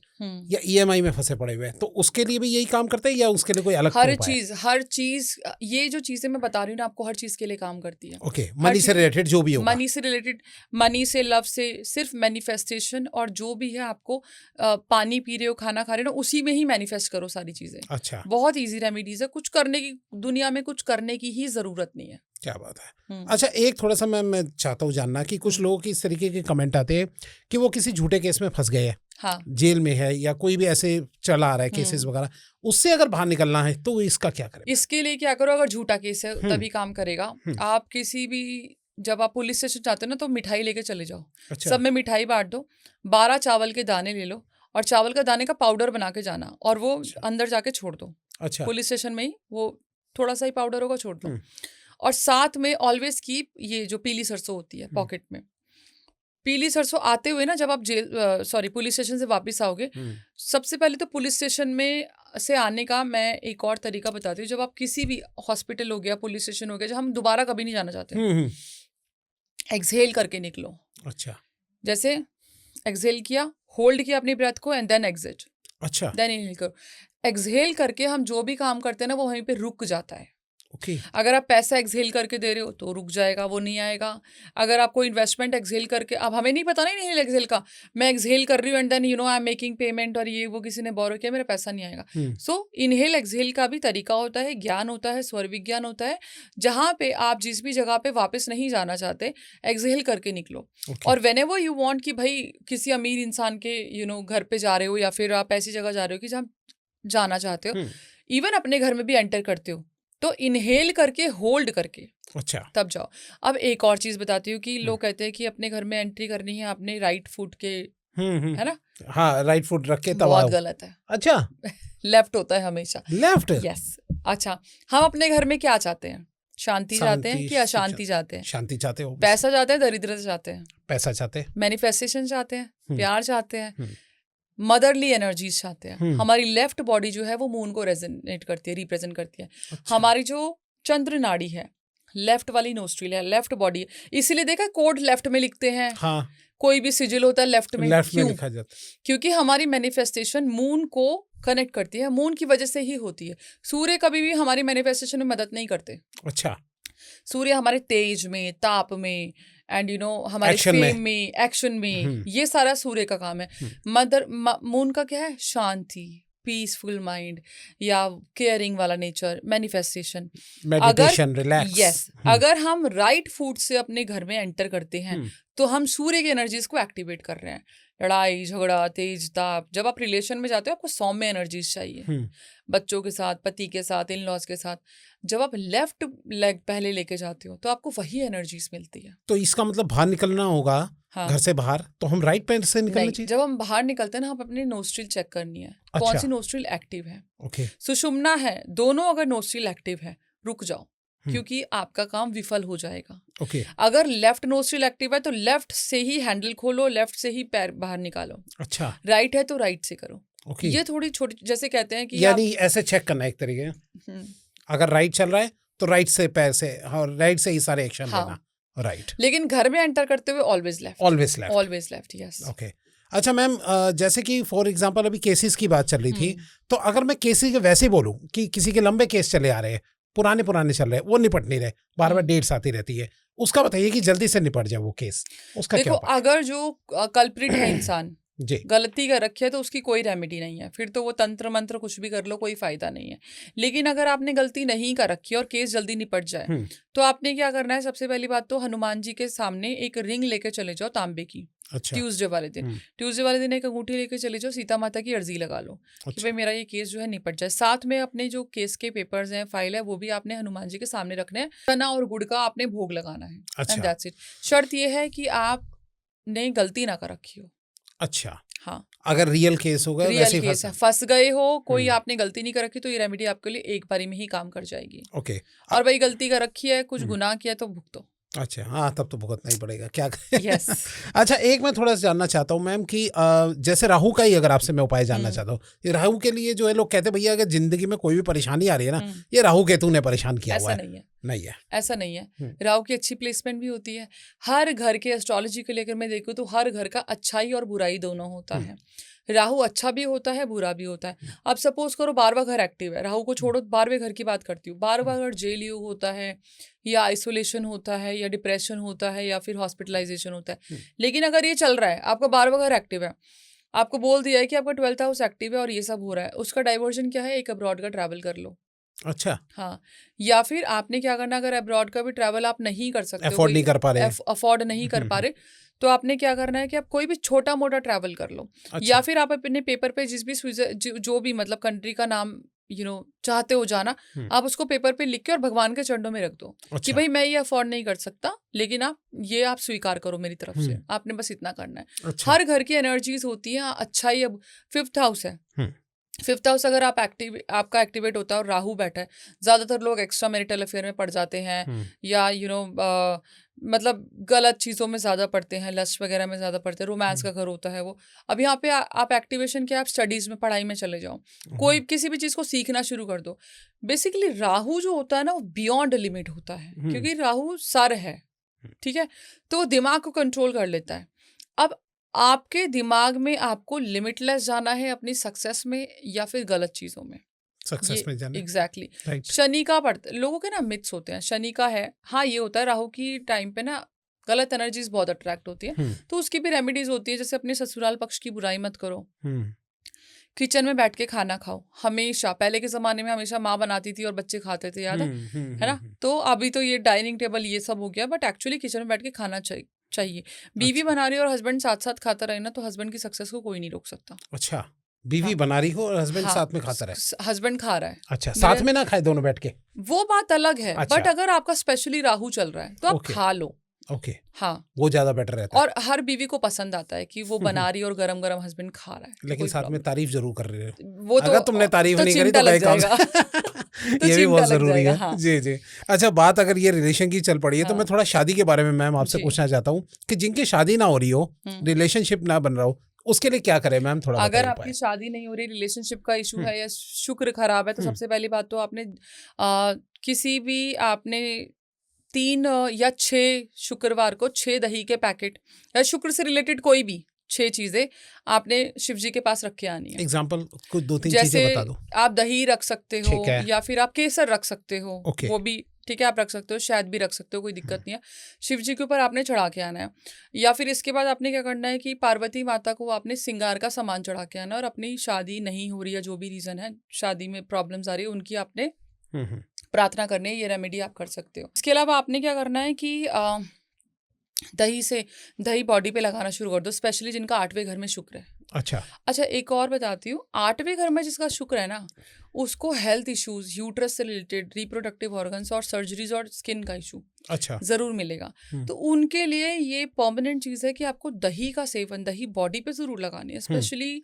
या ईएमआई में फंसे पड़े हुए हैं, तो उसके लिए भी यही काम करते हैं या उसके लिए कोई अलग हर चीज, ये जो चीजें मैं बता रही हूँ ना आपको, हर चीज के लिए काम करती है। ओके, मनी से रिलेटेड जो भी होगा, मनी से रिलेटेड, मनी से, लव से, सिर्फ मैनिफेस्टेशन, और जो भी है आपको पानी पी रहे हो, खाना खा रहे हो, उसी में ही मैनिफेस्ट करो सारी चीजें। अच्छा, बहुत इजी रेमेडीज है, कुछ करने की, दुनिया में कुछ करने की ही जरूरत नहीं है। क्या बात है। अच्छा, एक थोड़ा सा मैं चाहता हूँ जानना कि कुछ लोगों की इस तरीके के कमेंट आते हैं कि वो किसी झूठे केस में फंस गए हैं, हाँ, जेल में है, या कोई भी ऐसे चला आ रहा है केसेस वगैरह, उससे अगर बाहर निकलना है तो इसका क्या करें? इसके लिए क्या करो, अगर झूठा केस है तभी काम करेगा। आप किसी भी, जब आप पुलिस स्टेशन जाते हो ना, तो मिठाई लेके चले जाओ। अच्छा, सब में मिठाई बांट दो, 12 चावल के दाने ले लो, और चावल का दाने का पाउडर बना के जाना, और वो अंदर जाके छोड़ दो। अच्छा, पुलिस स्टेशन में ही वो थोड़ा सा ही पाउडर होगा, छोड़ दो। और साथ में ऑलवेज कीप ये जो पीली सरसों होती है पॉकेट में। पीली सरसों आते हुए ना, जब आप पुलिस स्टेशन से वापस आओगे, सबसे पहले तो पुलिस स्टेशन में से आने का मैं एक और तरीका बताती हूँ। जब आप किसी भी हॉस्पिटल हो गया, पुलिस स्टेशन हो गया, जब हम दोबारा कभी नहीं जाना चाहते, एक्सहेल करके निकलो। अच्छा, जैसे एक्सहेल किया, होल्ड किया अपनी ब्रेथ को, एंड देन एग्जिट, अच्छा, देन इनहेल करो। एक्सहेल करके हम जो भी काम करते हैं ना, वो वहीं पे रुक जाता है। ओके, अगर आप पैसा एक्सहेल करके दे रहे हो तो रुक जाएगा, वो नहीं आएगा। अगर आपको इन्वेस्टमेंट एक्सहेल करके, अब हमें नहीं पता ना इनहेल एक्सहेल का, मैं एक्सहेल कर रही हूँ and then you know I am making payment, और ये वो किसी ने बोरो किया, मेरा पैसा नहीं आएगा। सो इनहेल एक्सहेल का भी तरीका होता है, ज्ञान होता है, स्वर विज्ञान होता है, जहाँ पे आप जिस भी जगह पे वापस नहीं जाना चाहते, एक्सहेल करके निकलो। और व्हेनेवर यू वांट कि भाई किसी अमीर इंसान के घर पे जा रहे हो, या फिर आप ऐसी जगह जा रहे हो कि जहाँ जाना चाहते हो, इवन अपने घर में भी एंटर करते हो, तो इनहेल करके, होल्ड करके, अच्छा, तब जाओ। अब एक और चीज बताती हूँ कि लोग कहते हैं कि अपने घर में एंट्री करनी है अपने राइट फुट के, है ना? हाँ, राइट फुट रख के तब बहुत गलत है। अच्छा, लेफ्ट होता है हमेशा, लेफ्ट, यस। अच्छा, हम अपने घर में क्या चाहते हैं? शांति चाहते हैं कि अशांति चाहते हैं? शांति चाहते हो। पैसा चाहते हैं, दरिद्रता चाहते हैं? पैसा चाहते हैं। मैनिफेस्टेशन चाहते हैं, प्यार चाहते हैं, मदरली एनर्जीज चाहते हैं। हमारी लेफ्ट बॉडी जो है वो मून को रेजोनेट करती है, रिप्रेजेंट करती है। अच्छा। हमारी जो चंद्र नाड़ी है, लेफ्ट वाली नोस्ट्रिल है, लेफ्ट बॉडी है, इसीलिए देखा कोड लेफ्ट में लिखते हैं। हाँ, कोई भी सिजिल होता है लेफ्ट में, लेफ्ट में क्यों? लिखा जाता है। क्योंकि हमारी मैनिफेस्टेशन मून को कनेक्ट करती है, मून की वजह से ही होती है। सूर्य कभी भी हमारी मैनिफेस्टेशन में मदद नहीं करते। अच्छा, सूर्य हमारे तेज में, ताप में, एंड हमारे Action में। फेम में, एक्शन में, हम्म। ये सारा सूर्य का काम है। मून का क्या है? शांति, पीसफुल माइंड, या केयरिंग वाला nature, manifestation. Meditation, relax. Yes, अगर हम राइट फूड से अपने घर में एंटर करते हैं तो हम सूर्य की एनर्जीज को एक्टिवेट कर रहे हैं। लड़ाई झगड़ा, तेज ताप, जब आप रिलेशन में जाते हो आपको सौम्य एनर्जीज चाहिए, बच्चों के साथ, पति के साथ, इन लॉज के साथ। जब आप लेफ्ट लेग पहले लेके जाते हो तो आपको वही एनर्जीज मिलती है। तो इसका मतलब बाहर निकलना होगा, हाँ। घर से बाहर, तो हम राइट पैर से निकलना नहीं, चाहिए। जब हम बाहर निकलते हैं ना, हम अपने नोस्ट्रिल चेक करनी है, कौन अच्छा। सी नोस्ट्रिल एक्टिव है, ओके। सुषुम्ना है, दोनों अगर नोस्ट्रिल एक्टिव है, रुक जाओ, क्योंकि आपका काम विफल हो जाएगा। ओके। अगर लेफ्ट नोस्ट्रिल एक्टिव है तो लेफ्ट से ही हैंडल खोलो, लेफ्ट से ही पैर बाहर निकालो। अच्छा। राइट है तो राइट से करो। ओके। ये थोड़ी छोटी, जैसे कहते हैं कि यानी ऐसे चेक करना एक तरीके, अगर राइट चल रहा है तो राइट से पैर से, और राइट से ही सारे एक्शन लेना। राइट। लेकिन घर में एंटर करते हुए always left, always left, always left. Yes. Okay. अच्छा मैम, जैसे कि फॉर एग्जांपल अभी केसेस की बात चल रही थी, तो अगर मैं केसेस के वैसे ही बोलूं कि किसी के लंबे केस चले आ रहे हैं, पुराने चल रहे हैं, वो निपट नहीं रहे, बार बार डेट्स आती रहती है, उसका बताइए कि जल्दी से निपट जाए वो केस, उसका क्या देखो, उपाय? अगर जो कल्प्रिट है इंसान जी। गलती कर रखी है तो उसकी कोई रेमेडी नहीं है, फिर तो वो तंत्र मंत्र कुछ भी कर लो, कोई फायदा नहीं है। लेकिन अगर आपने गलती नहीं कर रखी और केस जल्दी निपट जाए तो आपने क्या करना है? सबसे पहली बात तो हनुमान जी के सामने एक रिंग लेके चले जाओ, तांबे की। अच्छा। ट्यूसडे वाले दिन एक अंगूठी लेके चले जाओ, सीता माता की अर्जी लगा लो कि भाई मेरा ये केस जो है निपट जाए। साथ में अपने जो केस के पेपर्स हैं, फाइल है, वो भी आपने हनुमान जी के सामने रखने हैं। चना और गुड़ का आपने भोग लगाना है, एंड दैट्स इट। शर्त ये है कि आपने गलती ना कर रखी हो। अच्छा। हाँ, अगर रियल केस होगा, रियल केस है, फंस गए हो, कोई आपने गलती नहीं कर रखी, तो ये रेमेडी आपके लिए एक बारी में ही काम कर जाएगी। ओके। और भाई गलती कर रखी है, कुछ गुनाह किया तो भुगतो। अच्छा, हाँ, तब तो भुगतना ही पड़ेगा, क्या करें। यस। अच्छा, एक मैं थोड़ा सा जानना चाहता हूँ मैम कि जैसे राहु का ही अगर आपसे मैं उपाय जानना चाहता हूँ, ये राहु के लिए जो है लोग कहते हैं भैया अगर जिंदगी में कोई भी परेशानी आ रही है ना, ये राहु केतु ने परेशान किया हुआ है। ऐसा नहीं है, नहीं है, ऐसा नहीं है। राहु की अच्छी प्लेसमेंट भी होती है। हर घर के एस्ट्रोलॉजी को लेकर मैं देखूँ तो हर घर का अच्छाई और बुराई दोनों होता है। राहु अच्छा भी होता है, बुरा भी होता है। अब सपोज करो 12वां घर एक्टिव है, राहु को छोड़ो, 12वें घर की बात करती हूँ। 12वां घर जेल योग होता है, या आइसोलेशन होता है, या डिप्रेशन होता है, या फिर हॉस्पिटलाइजेशन होता है। लेकिन अगर ये चल रहा है, आपका 12वां घर एक्टिव है, आपको बोल दिया है कि आपका 12th हाउस एक्टिव है और ये सब हो रहा है, उसका डाइवर्जन क्या है? एक अब्रॉड का ट्रैवल कर लो। अच्छा। हाँ, या फिर आपने क्या करना, अगर अब्रॉड का भी ट्रैवल आप नहीं कर सकते, अफोर्ड नहीं कर पा रहे, अफोर्ड नहीं कर पा रहे, तो आपने क्या करना है कि आप कोई भी छोटा मोटा ट्रैवल कर लो। अच्छा। या फिर आप अपने पेपर पे जिस भी जो भी मतलब कंट्री का नाम चाहते हो जाना, आप उसको पेपर पे लिख के और भगवान के चरणों में रख दो। अच्छा। कि भाई मैं ये अफोर्ड नहीं कर सकता, लेकिन आप स्वीकार करो मेरी तरफ से। आपने बस इतना करना है। अच्छा। हर घर की एनर्जीज होती है। अच्छा, ही अब 5th हाउस है, 5th हाउस अगर आपका एक्टिवेट होता है और राहु बैठा है, ज्यादातर लोग एक्स्ट्रा मैरिटल अफेयर में पड़ जाते हैं, या मतलब गलत चीजों में ज्यादा पड़ते हैं, लस्ट वगैरह में ज्यादा पड़ते हैं, रोमांस का घर होता है वो। अब यहाँ पे आप एक्टिवेशन क्या, आप स्टडीज में, पढ़ाई में चले जाओ, कोई किसी भी चीज को सीखना शुरू कर दो। बेसिकली राहु जो होता है ना, वो बियॉन्ड लिमिट होता है, क्योंकि राहु सर है, ठीक है, तो दिमाग को कंट्रोल कर लेता है। अब आपके दिमाग में आपको लिमिटलेस जाना है अपनी सक्सेस में या फिर गलत चीजों में, सक्सेस में जाना। एग्जैक्टली। राइट। शनि का पड़ता, लोगों के ना मिथ्स होते हैं। शनि का है, हाँ ये होता है, राहु की टाइम पे ना गलत एनर्जीज बहुत अट्रैक्ट होती है, तो उसकी भी रेमेडीज होती है। जैसे अपने ससुराल पक्ष की बुराई मत करो, किचन में बैठ के खाना खाओ हमेशा। पहले के जमाने में हमेशा माँ बनाती थी और बच्चे खाते थे, याद है ना? तो अभी तो ये डाइनिंग टेबल ये सब हो गया, बट एक्चुअली किचन में बैठ के खाना चाहिए। बीवी बना रही हो और हस्बैंड साथ साथ खाता रहे ना, तो हस्बैंड की सक्सेस को कोई नहीं रोक सकता। अच्छा, बीवी बना रही हो और हस्बैंड साथ में खाता रहे, हस्बैंड खा रहा है, अच्छा, साथ में ना खाए दोनों बैठ के, वो बात अलग है। अच्छा। बट अगर आपका स्पेशली राहु चल रहा है तो आप खा लो। ओके। हाँ, वो ज्यादा बेटर रहता है। और हर बीवी को पसंद आता है कि वो बना रही है और गरम गरम हस्बैंड खा रहा है, लेकिन साथ में तारीफ जरूर कर रहे हो। वो तो अगर तुमने तारीफ नहीं करी तो लग काम तो ये भी बहुत जरूरी है। हाँ। जी जी। अच्छा, बात अगर ये रिलेशन की चल पड़ी है, तो मैं थोड़ा शादी के बारे में मैम आपसे पूछना चाहता हूँ कि जिनकी शादी ना हो रही हो, रिलेशनशिप ना बन रहा हो, उसके लिए क्या करें मैम? थोड़ा अगर आपकी शादी नहीं हो रही, रिलेशनशिप का इशू है या शुक्र खराब है, तो सबसे पहली बात तो आपने किसी भी आपने 3 या 6 शुक्रवार को 6 दही के पैकेट या शुक्र से रिलेटेड कोई भी 6 चीजें आपने शिव जी के पास रख के आनी है। एग्जाम्पल कुछ 2-3 जैसे चीजें बता दो। आप दही रख सकते हो, या फिर आप केसर रख सकते हो, वो भी ठीक है, आप रख सकते हो, शायद भी रख सकते हो, कोई दिक्कत नहीं है। शिव जी के ऊपर आपने चढ़ा के आना है, या फिर इसके बाद आपने क्या करना है कि पार्वती माता को आपने श्रृंगार का सामान चढ़ा के आना है, और अपनी शादी नहीं हो रही है, जो भी रीज़न है, शादी में प्रॉब्लम्स आ रही है, उनकी आपने प्रार्थना करनी है। ये रेमेडी आप कर सकते हो। इसके अलावा आपने क्या करना है कि दही बॉडी पे लगाना शुरू कर दो, स्पेशली जिनका 8वें घर में शुक्र है। अच्छा, एक और बताती हूँ, 8वें घर में जिसका शुक्र है ना, उसको हेल्थ इश्यूज, यूट्रस से रिलेटेड, रिप्रोडक्टिव ऑर्गन्स और सर्जरीज और स्किन का इशू जरूर मिलेगा। तो उनके लिए ये परमानेंट चीज है कि आपको दही का सेवन, दही बॉडी पे जरूर लगानी है। स्पेशली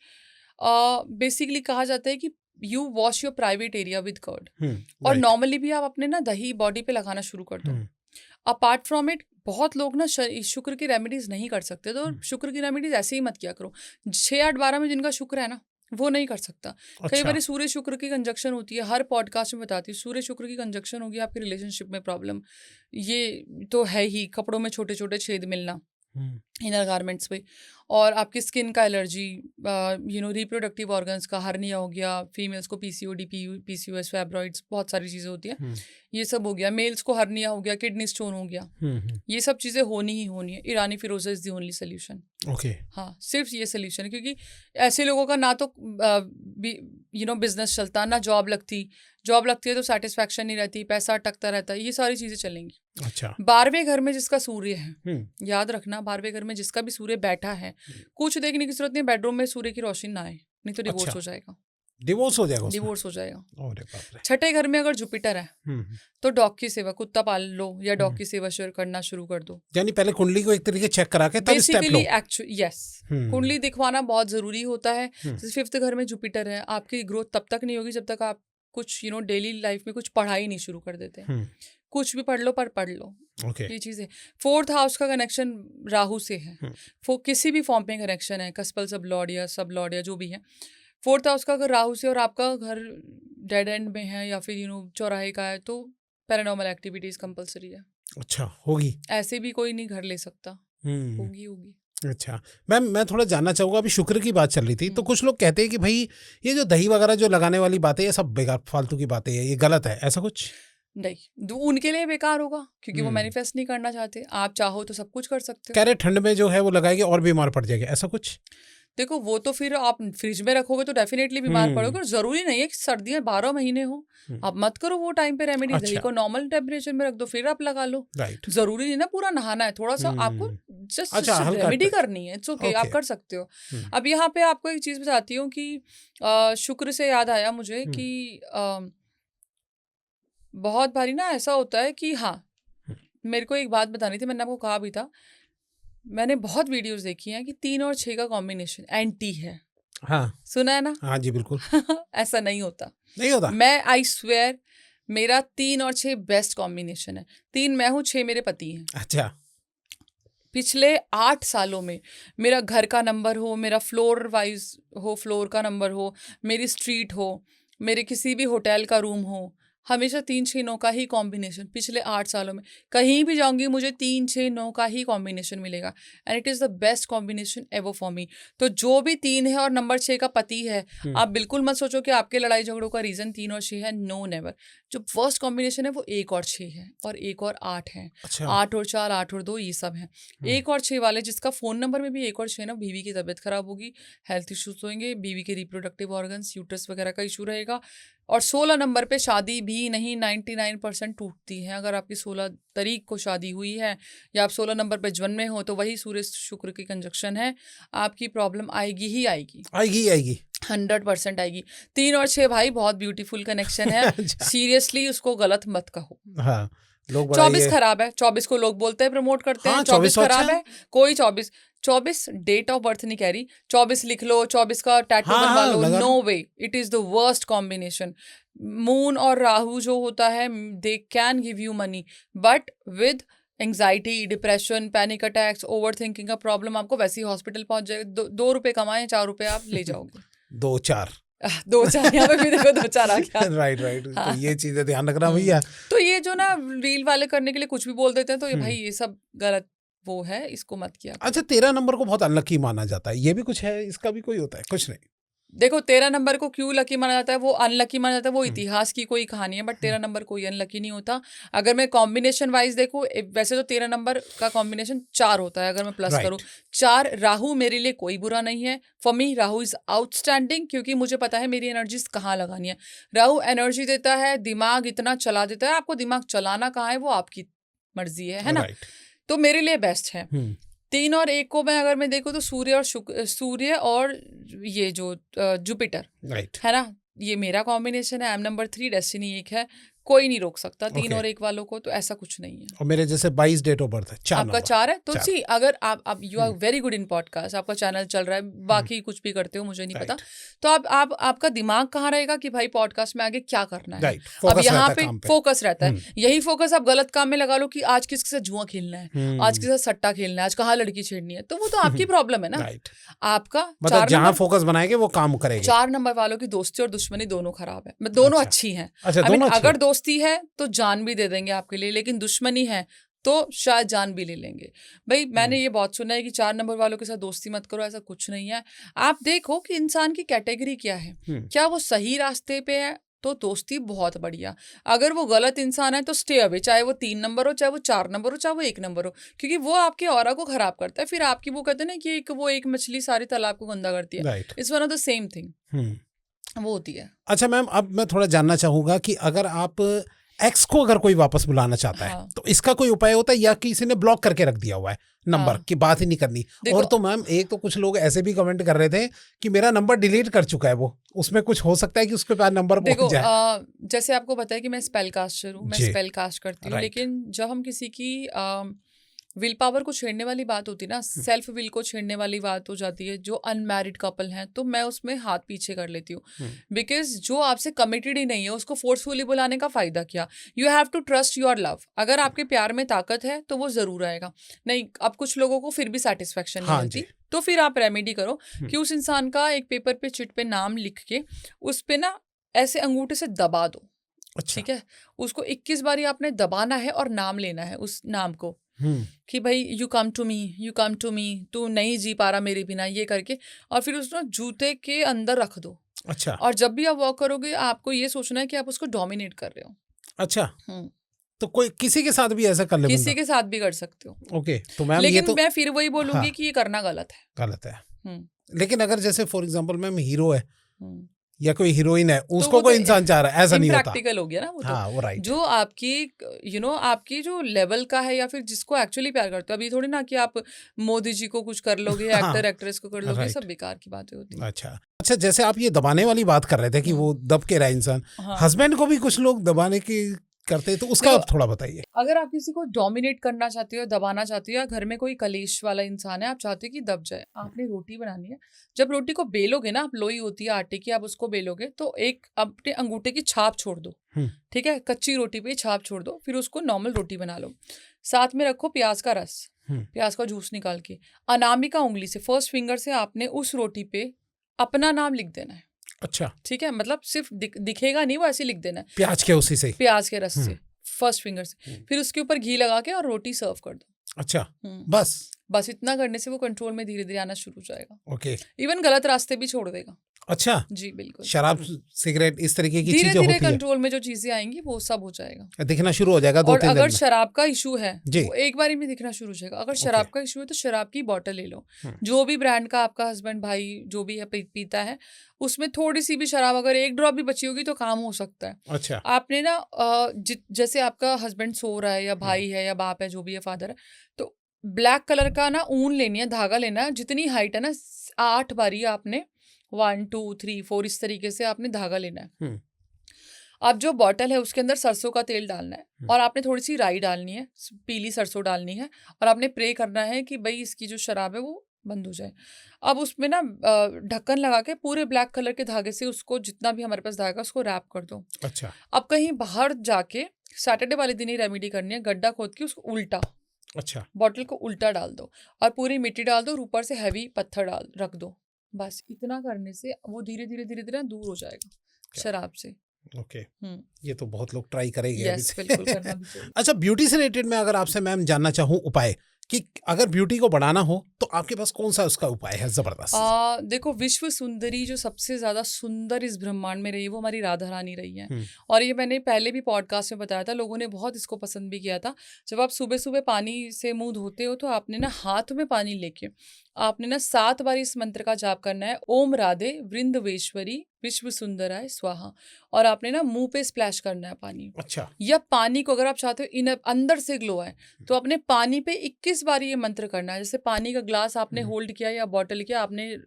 बेसिकली कहा जाता है कि you wash your private area with curd, और नॉर्मली भी आप अपने ना दही बॉडी पे लगाना शुरू कर दो। अपार्ट फ्रॉम इट, बहुत लोग ना शुक्र की रेमेडीज नहीं कर सकते, तो शुक्र की रेमेडीज ऐसे ही मत किया करो। 6, 8, 12 में जिनका शुक्र है ना, वो नहीं कर सकता। कई बार सूर्य शुक्र की कंजक्शन होती है, हर पॉडकास्ट में बताती हूँ, सूर्य शुक्र की कंजक्शन होगी, आपके रिलेशनशिप में प्रॉब्लम, ये तो है ही। कपड़ों में छोटे छोटे छेद मिलना इनर गारमेंट्स पे, और आपकी स्किन का एलर्जी, रिप्रोडक्टिव ऑर्गन्स का हर्निया हो गया, फीमेल्स को पीसीओडी, पीसीओएस, फैब्रॉइड्स, बहुत सारी चीज़ें होती हैं, ये सब हो गया। मेल्स को हर्निया हो गया, किडनी स्टोन हो गया, ये सब चीज़ें होनी ही होनी है। ईरानी फिरोजा इज़ द ओनली सोल्यूशन। हाँ, सिर्फ ये सोल्यूशन है, क्योंकि ऐसे लोगों का ना तो बिजनेस चलता, ना जॉब लगती है तो सेटिस्फैक्शन नहीं रहती, पैसा अटकता रहता है, ये सारी चीज़ें चलेंगी। 12वें घर में जिसका सूर्य है, याद रखना, 12वें घर में जिसका भी सूर्य बैठा है, कुछ देखने की जरूरत नहीं, बेडरूम में सूर्य की रोशनी ना आए, नहीं तो डिवोर्स हो जाएगा। डिवोर्स हो जाएगा। 6ठे घर में अगर जुपिटर है तो डॉग की सेवा, कुत्ता पाल लो या डॉग की सेवा करना शुरू कर दो। यानी पहले कुंडली को एक तरीके चेक करा के तब स्टेप लो। यस, कुंडली दिखवाना बहुत जरूरी होता है। 5th घर में जुपिटर है, आपकी ग्रोथ तब तक नहीं होगी जब तक आप कुछ डेली लाइफ में कुछ पढ़ाई नहीं शुरू कर देते। कुछ भी पढ़ लो, पर पढ़ लो। ये चीज़ है। 4th हाउस का कनेक्शन राहु से है, किसी भी फॉर्म में कनेक्शन है, कस्पल सब लॉर्ड या जो भी है। 4th हाउस का अगर राहु से और आपका घर डेड एंड में है या फिर चौराहे का है, तो पैरानॉर्मल एक्टिविटीज कंपलसरी है। अच्छा, होगी, ऐसे भी कोई नहीं घर ले सकता, होगी। अच्छा मैम, मैं थोड़ा जानना चाहूँगा, अभी शुक्र की बात चल रही थी, तो कुछ लोग कहते हैं कि भाई ये जो दही वगैरह जो लगाने वाली बातें, ये सब बेकार फालतू की बातें है, ये गलत है, ऐसा कुछ नहीं, उनके लिए बेकार होगा क्योंकि वो मैनिफेस्ट नहीं करना चाहते। आप चाहो तो सब कुछ कर सकते हो। कह रहे ठंड में जो है वो लगाएंगे और बीमार पड़ जाएंगे, ऐसा कुछ? देखो, वो तो फिर आप फ्रिज में रखोगे तो डेफिनेटली बीमार पड़ोगे, और जरूरी नहीं है कि सर्दियां 12 महीने हो। आप मत करो वो टाइम पे रेमेडी। दही को नॉर्मल टेम्परेचर में रख दो, फिर आप लगा लो। जरूरी नहीं ना पूरा नहाना है, थोड़ा सा आपको जस्ट रेमेडी करनी है, इट्स ओके, आप कर सकते हो। अब यहाँ पे आपको एक चीज बताती हूँ कि शुक्र से याद आया मुझे कि बहुत बारी ना ऐसा होता है कि, हाँ, मेरे को एक बात बतानी थी, मैंने आपको कहा भी था, मैंने बहुत वीडियोस देखी हैं कि 3 और 6 का कॉम्बिनेशन एंटी है। हाँ, सुना है ना? हाँ जी, बिल्कुल। ऐसा नहीं होता। मैं आई स्वेयर, मेरा 3 और 6 बेस्ट कॉम्बिनेशन है। 3 मैं हूँ, 6 मेरे पति हैं। अच्छा। पिछले 8 सालों में मेरा घर का नंबर हो, मेरा फ्लोर वाइज हो, फ्लोर का नंबर हो, मेरी स्ट्रीट हो, मेरे किसी भी होटल का रूम हो, हमेशा 3, 6, 9 का ही कॉम्बिनेशन। पिछले 8 सालों में कहीं भी जाऊंगी मुझे 3, 6, 9 का ही कॉम्बिनेशन मिलेगा, and it is the best combination ever for me. तो जो भी 3 है और नंबर 6 का पति है, आप बिल्कुल मत सोचो कि आपके लड़ाई झगड़ों का रीज़न 3 और 6 है। No, never. जो फर्स्ट कॉम्बिनेशन है वो 1 और 6 है, और 1 और 8 है। 8 और 4, 8 और 2, ये सब है। 1 और 6 वाले जिसका फ़ोन नंबर में भी 1 और 6 ना, बीवी की तबीयत खराब होगी, हेल्थ इश्यूज होंगे, बीवी के रिप्रोडक्टिव ऑर्गन्स, यूट्रस वगैरह का इशू रहेगा। और 16 नंबर पे शादी भी नहीं, 99% टूटती है। अगर आपकी 16 तारीख को शादी हुई है या आप 16 नंबर पे जन्मे हो, तो वही सूर्य शुक्र की कंजक्शन है, आपकी प्रॉब्लम आएगी ही आएगी। 100% आएगी। 3 और 6 भाई बहुत ब्यूटीफुल कनेक्शन है। सीरियसली उसको गलत मत कहो। हाँ, 24 खराब है, 24 को लोग बोलते हैं, प्रमोट करते हैं। 24 खराब है, कोई 24 डेट ऑफ बर्थ नहीं कह रही, 24 लिख लो, 24 का टैटू बनवा लो। No way, it is the worst combination. Moon और राहु जो होता है, they can give you money, but with anxiety, depression, panic attacks, over thinking का प्रॉब्लम आपको वैसे ही हॉस्पिटल पहुंच जाएगा। 2 रुपए कमाए, 4 रुपए आप ले जाओगे। 2-4 यहाँ पे भी देखो 2-4 आ गया। राइट। तो ये चीजें ध्यान रखना भैया। तो ये जो ना रील वाले करने के लिए कुछ भी बोल देते हैं, तो ये भाई ये सब गलत वो है, इसको मत किया। अच्छा, 13 नंबर को बहुत अनलकी माना जाता है, ये भी कुछ है, इसका भी कोई होता है? कुछ नहीं, देखो 13 नंबर को क्यों लकी माना जाता है, वो अनलकी माना जाता है, वो इतिहास की कोई कहानी है, बट 13 नंबर कोई अनलकी नहीं होता। अगर मैं कॉम्बिनेशन वाइज देखूं, वैसे तो 13 नंबर का कॉम्बिनेशन 4 होता है, अगर मैं प्लस करूं 4, राहु मेरे लिए कोई बुरा नहीं है। For me Rahu is outstanding, क्योंकि मुझे पता है मेरी एनर्जीज कहाँ लगानी है। राहु एनर्जी देता है, दिमाग इतना चला देता है, आपको दिमाग चलाना कहाँ है वो आपकी मर्जी है ना। तो मेरे लिए बेस्ट है। 3 और 1 को मैं अगर मैं देखूँ तो सूर्य और ये जो जुपिटर है ना, ये मेरा कॉम्बिनेशन है। नंबर 3 डेस्टिनी 1 है, कोई नहीं रोक सकता 3 और 1 वालों को, तो ऐसा कुछ नहीं है। और मेरे जैसे 22 डेट ऑफ बर्थ है, 4 आपका 4 है, तो सी अगर आप you are very good in podcast, आपका चैनल चल रहा है, बाकी कुछ भी करते हो मुझे नहीं पता, तो आप आपका दिमाग कहाँ रहेगा कि भाई पॉडकास्ट में आगे क्या करना है। अब यहाँ पे फोकस रहता है, यही फोकस आप गलत काम में लगा लो कि आज किसके साथ जुआ खेलना है, आज किसके साथ सट्टा खेलना है, आज कहाँ लड़की छेड़नी है, तो वो तो आपकी प्रॉब्लम है ना। आपका मतलब जहाँ फोकस बनाएंगे वो काम करेंगे। 4 नंबर वालों की दोस्ती और दुश्मनी दोनों खराब है, दोनों अच्छी हैं। अगर दोस्ती है तो जान भी दे देंगे आपके लिए, लेकिन दुश्मनी है तो शायद जान भी ले लेंगे। भाई मैंने ये बहुत सुना है कि 4 नंबर वालों के साथ दोस्ती मत करो, ऐसा कुछ नहीं है। आप देखो कि इंसान की कैटेगरी क्या है, क्या वो सही रास्ते पे है तो दोस्ती बहुत बढ़िया, अगर वो गलत इंसान है तो स्टे अवे, चाहे वो 3 नंबर हो, चाहे वो 4 नंबर हो, चाहे वो 1 नंबर हो, क्योंकि वो आपके ऑरा को खराब करता है। फिर आपकी वो कहते हैं ना कि एक मछली सारी तालाब को गंदा करती है, it's one of the same thing, वो होती है। अच्छा मैम, अब मैं थोड़ा जानना चाहूंगा कि अगर आप एक्स को अगर कोई वापस बुलाना चाहता है तो इसका कोई उपाय होता है, या किसी ने ब्लॉक करके रख दिया हुआ है नंबर की बात ही नहीं करनी। और तो मैम एक तो कुछ लोग ऐसे भी कमेंट कर रहे थे कि मेरा नंबर डिलीट कर चुका है, वो उसमें कुछ हो सकता है कि उसके पास नंबर पहुंच जाए। जैसे आपको पता है कि मैं स्पेल कास्टर हूँ, मैं स्पेल कास्ट करती हूँ, लेकिन जब हम किसी की विल पावर को छेड़ने वाली बात होती है ना, सेल्फ विल को छेड़ने वाली बात हो जाती है, जो अनमैरिड कपल हैं, तो मैं उसमें हाथ पीछे कर लेती हूँ। बिकॉज जो आपसे कमिटेड ही नहीं है उसको फोर्सफुली बुलाने का फायदा क्या। You have to trust your love. अगर आपके प्यार में ताकत है तो वो जरूर आएगा। नहीं, अब कुछ लोगों को फिर भी सेटिस्फेक्शन नहीं मिलती, तो फिर आप रेमेडी करो कि उस इंसान का एक पेपर पे चिट पे नाम लिख के उस पे ना ऐसे अंगूठे से दबा दो। ठीक है, उसको 21 बारी आपने दबाना है और नाम लेना है उस नाम को, कि भाई यू कम टू मी, तू नहीं जी पा रहा मेरे बिना, ये करके, और फिर उसको जूते के अंदर रख दो। अच्छा। और जब भी आप वॉक करोगे आपको ये सोचना है कि आप उसको डोमिनेट कर रहे हो। अच्छा। तो कोई किसी के साथ भी ऐसा कर ले, किसी के साथ भी कर सकते हो। ओके, तो मैम लेकिन ये तो मैं फिर वही बोलूंगी कि ये करना गलत है। लेकिन अगर जैसे फॉर एग्जांपल मैम हीरो है या कोई हीरोइन है, उसको कोई इंसान चाह रहा है, ऐसा नहीं होता। प्रैक्टिकल हो गया ना वो तो। हाँ, वो राइट। जो आपकी आपकी जो लेवल का है या फिर जिसको एक्चुअली प्यार करते हो। अभी थोड़ी ना कि आप मोदी जी को कुछ कर लोगे, एक्टर एक्ट्रेस को कर लोगे, सब बेकार की बातें होती है। अच्छा, जैसे आप ये दबाने वाली बात कर रहे थे कि वो दब के रहा इंसान, हस्बैंड को भी कुछ लोग दबाने की करते हैं, तो उसका आप थोड़ा बताइए। अगर आप किसी को डोमिनेट करना चाहते हो, दबाना चाहते हो, या घर में कोई कलेश वाला इंसान है, आप चाहते हो कि दब जाए, आपने रोटी बनानी है, जब रोटी को बेलोगे ना, आप लोई होती है आटे की, आप उसको बेलोगे तो एक अपने अंगूठे की छाप छोड़ दो। ठीक है, कच्ची रोटी पे छाप छोड़ दो, फिर उसको नॉर्मल रोटी बना लो। साथ में रखो प्याज का रस, प्याज का जूस निकाल के, अनामिका उंगली से, फर्स्ट फिंगर से आपने उस रोटी पे अपना नाम लिख देना है। अच्छा, ठीक है, मतलब सिर्फ दिखेगा नहीं, वो ऐसे लिख देना है, प्याज के उसी से, प्याज के रस से, फर्स्ट फिंगर से, फिर उसके ऊपर घी लगा के और रोटी सर्व कर दो। अच्छा, बस इतना करने से वो कंट्रोल में धीरे धीरे आना शुरू हो जाएगा। ओके, इवन गलत रास्ते भी छोड़ देगा। अच्छा जी बिल्कुल, शराब सिगरेट इस तरीके की चीजें होती है, कंट्रोल में जो चीजें आएंगी वो सब हो जाएगा, दिखना शुरू हो जाएगा। और अगर शराब का इशू है वो एक बार में दिखना शुरू हो जाएगा। अगर शराब का इशू है तो शराब की बोतल ले लो, जो भी ब्रांड का आपका हस्बैंड भाई जो भी है पीता है, उसमें थोड़ी सी भी शराब अगर एक ड्रॉप भी बची होगी तो काम हो सकता है। अच्छा, आपने ना जैसे आपका हस्बैंड सो रहा है या भाई है या बाप है, जो भी है, फादर है, तो ब्लैक कलर का ना ऊन लेनी है, धागा लेना है, जितनी हाइट है ना 8 बारी आपने 1 2 3 4 इस तरीके से आपने धागा लेना है। अब जो बॉटल है उसके अंदर सरसों का तेल डालना है और आपने थोड़ी सी राई डालनी है, पीली सरसों डालनी है, और आपने प्रे करना है कि भाई इसकी जो शराब है वो बंद हो जाए। अब उसमें ना ढक्कन लगा के पूरे ब्लैक कलर के धागे से उसको, जितना भी हमारे पास धागा, उसको रैप कर दो। अच्छा, अब कहीं बाहर जाके सैटरडे वाले दिन ही रेमेडी करनी है, गड्ढा खोद के उसको उल्टा, अच्छा, बॉटल को उल्टा डाल दो और पूरी मिट्टी डाल दो और ऊपर से हैवी पत्थर रख दो। बस इतना करने से वो धीरे धीरे दूर हो जाएगा शराब से। ओके, ये तो बहुत लोग ट्राई करेंगे। यस, बिल्कुल करना भी चाहिए। अच्छा, ब्यूटी से रिलेटेड मैं अगर आपसे मैम जानना चाहूँ उपाय, कि अगर ब्यूटी को बढ़ाना हो तो आपके पास कौन सा उसका उपाय है जबरदस्त? देखो, विश्व सुंदरी जो सबसे ज्यादा सुंदर इस ब्रह्मांड में रही है वो हमारी राधा रानी रही है। हम्म, और ये मैंने पहले भी पॉडकास्ट में बताया था, लोगों ने बहुत इसको पसंद भी किया था। जब आप सुबह सुबह पानी से मुंह धोते हो तो आपने ना हाथ में पानी लेके आपने ना 7 बार इस मंत्र का जाप करना है, ओम राधे वृंदवेश्वरी विश्व सुंदराय स्वाहा। और आपने ना मुंह पे स्प्लैश करना है पानी। अच्छा। या पानी को अगर आप चाहते हो इन अंदर से ग्लो आए तो अपने पानी पे 21 बार ये मंत्र करना है। जैसे पानी का ग्लास आपने होल्ड किया या बॉटल किया, आपने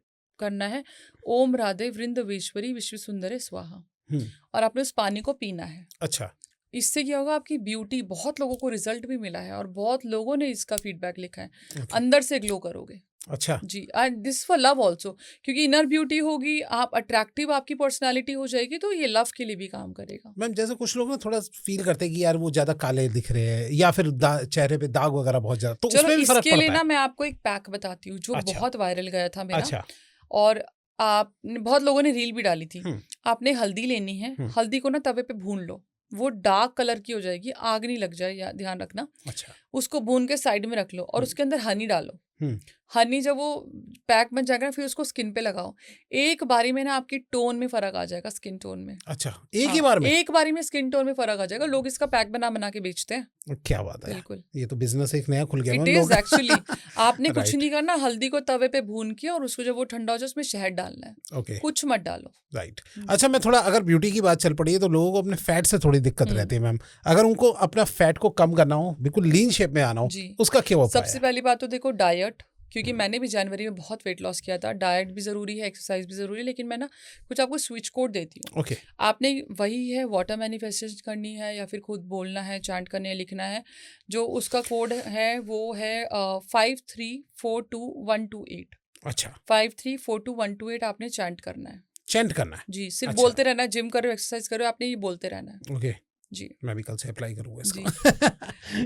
करना है ओम राधे वृंदवेश्वरी विश्व सुंदरे स्वाहा, हम्म, और आपने उस पानी को पीना है। अच्छा। इससे क्या होगा, आपकी ब्यूटी, बहुत लोगों को रिजल्ट भी मिला है और बहुत लोगों ने इसका फीडबैक लिखा है, Okay. अंदर से ग्लो करोगे। अच्छा। जी, and this for love also, क्योंकि इनर ब्यूटी होगी, आप अट्रैक्टिव, आपकी पर्सनालिटी हो जाएगी, तो ये लव के लिए भी काम करेगा। मैम जैसे कुछ लोग ना थोड़ा फील करते हैं कि यार वो ज्यादा काले दिख रहे हैं या फिर चेहरे पे दाग वगैरह बहुत ज्यादा, तो चलो उसमें भी फर्क इसके लिए पड़ता ना है? मैं आपको एक पैक बताती हूँ जो अच्छा। बहुत वायरल गया था मेरा। अच्छा। और आपने, बहुत लोगों ने रील भी डाली थी। हम्म, आपने हल्दी लेनी है, हल्दी को ना तवे पे भून लो, वो डार्क कलर की हो जाएगी, आग नहीं लग जाए, या ध्यान रखना। अच्छा। उसको भून के साइड में रख लो और उसके अंदर हनी डालो। हम्म, हनी जब वो पैक बन जाएगा फिर उसको स्किन पे लगाओ। एक बारी में ना आपकी टोन में फर्क आ जाएगा, स्किन टोन में। अच्छा, एक ही हाँ, बार में? एक बारी में स्किन टोन में फर्क आ जाएगा। लोग इसका पैक बना बना के बेचते हैं। क्या बात है यार। बिल्कुल, ये तो बिजनेस एक नया खुल गया इट मैम इज लोग। एक्चुअली। आपने कुछ राइट। नहीं करना, हल्दी को तवे पे भून के और उसको जब वो ठंडा हो जाए उसमें शहद डालना है, ओके। कुछ मत डालो। राइट। अच्छा, मैं थोड़ा, अगर ब्यूटी की बात चल पड़ी है तो लोगों को अपने फैट से थोड़ी दिक्कत रहती है मैम। अगर उनको अपना फैट को कम करना हो, बिल्कुल लीन शेप में आना हो, जी, उसका क्या उपाय सबसे है? पहली बात तो देखो डाइट, क्योंकि मैंने भी जनवरी में बहुत वेट लॉस किया था। डाइट भी ज़रूरी है, एक्सरसाइज भी ज़रूरी है, लेकिन मैं ना कुछ आपको स्विच कोड देती हूँ। ओके। आपने वही है, वाटर मैनिफेस्टेशन करनी है या फिर खुद बोलना है, चैंट करने है, लिखना है। जो उसका कोड है वो है 5342 128। अच्छा, 5342 128 आपने चैंट करना है। चैंट करना है? जी, सिर्फ अच्छा। बोलते रहना है। जिम करो, एक्सरसाइज करो, आपने ये बोलते रहना है। ओके, जी मैं भी कल से अप्लाई करूंगा जी। इसको।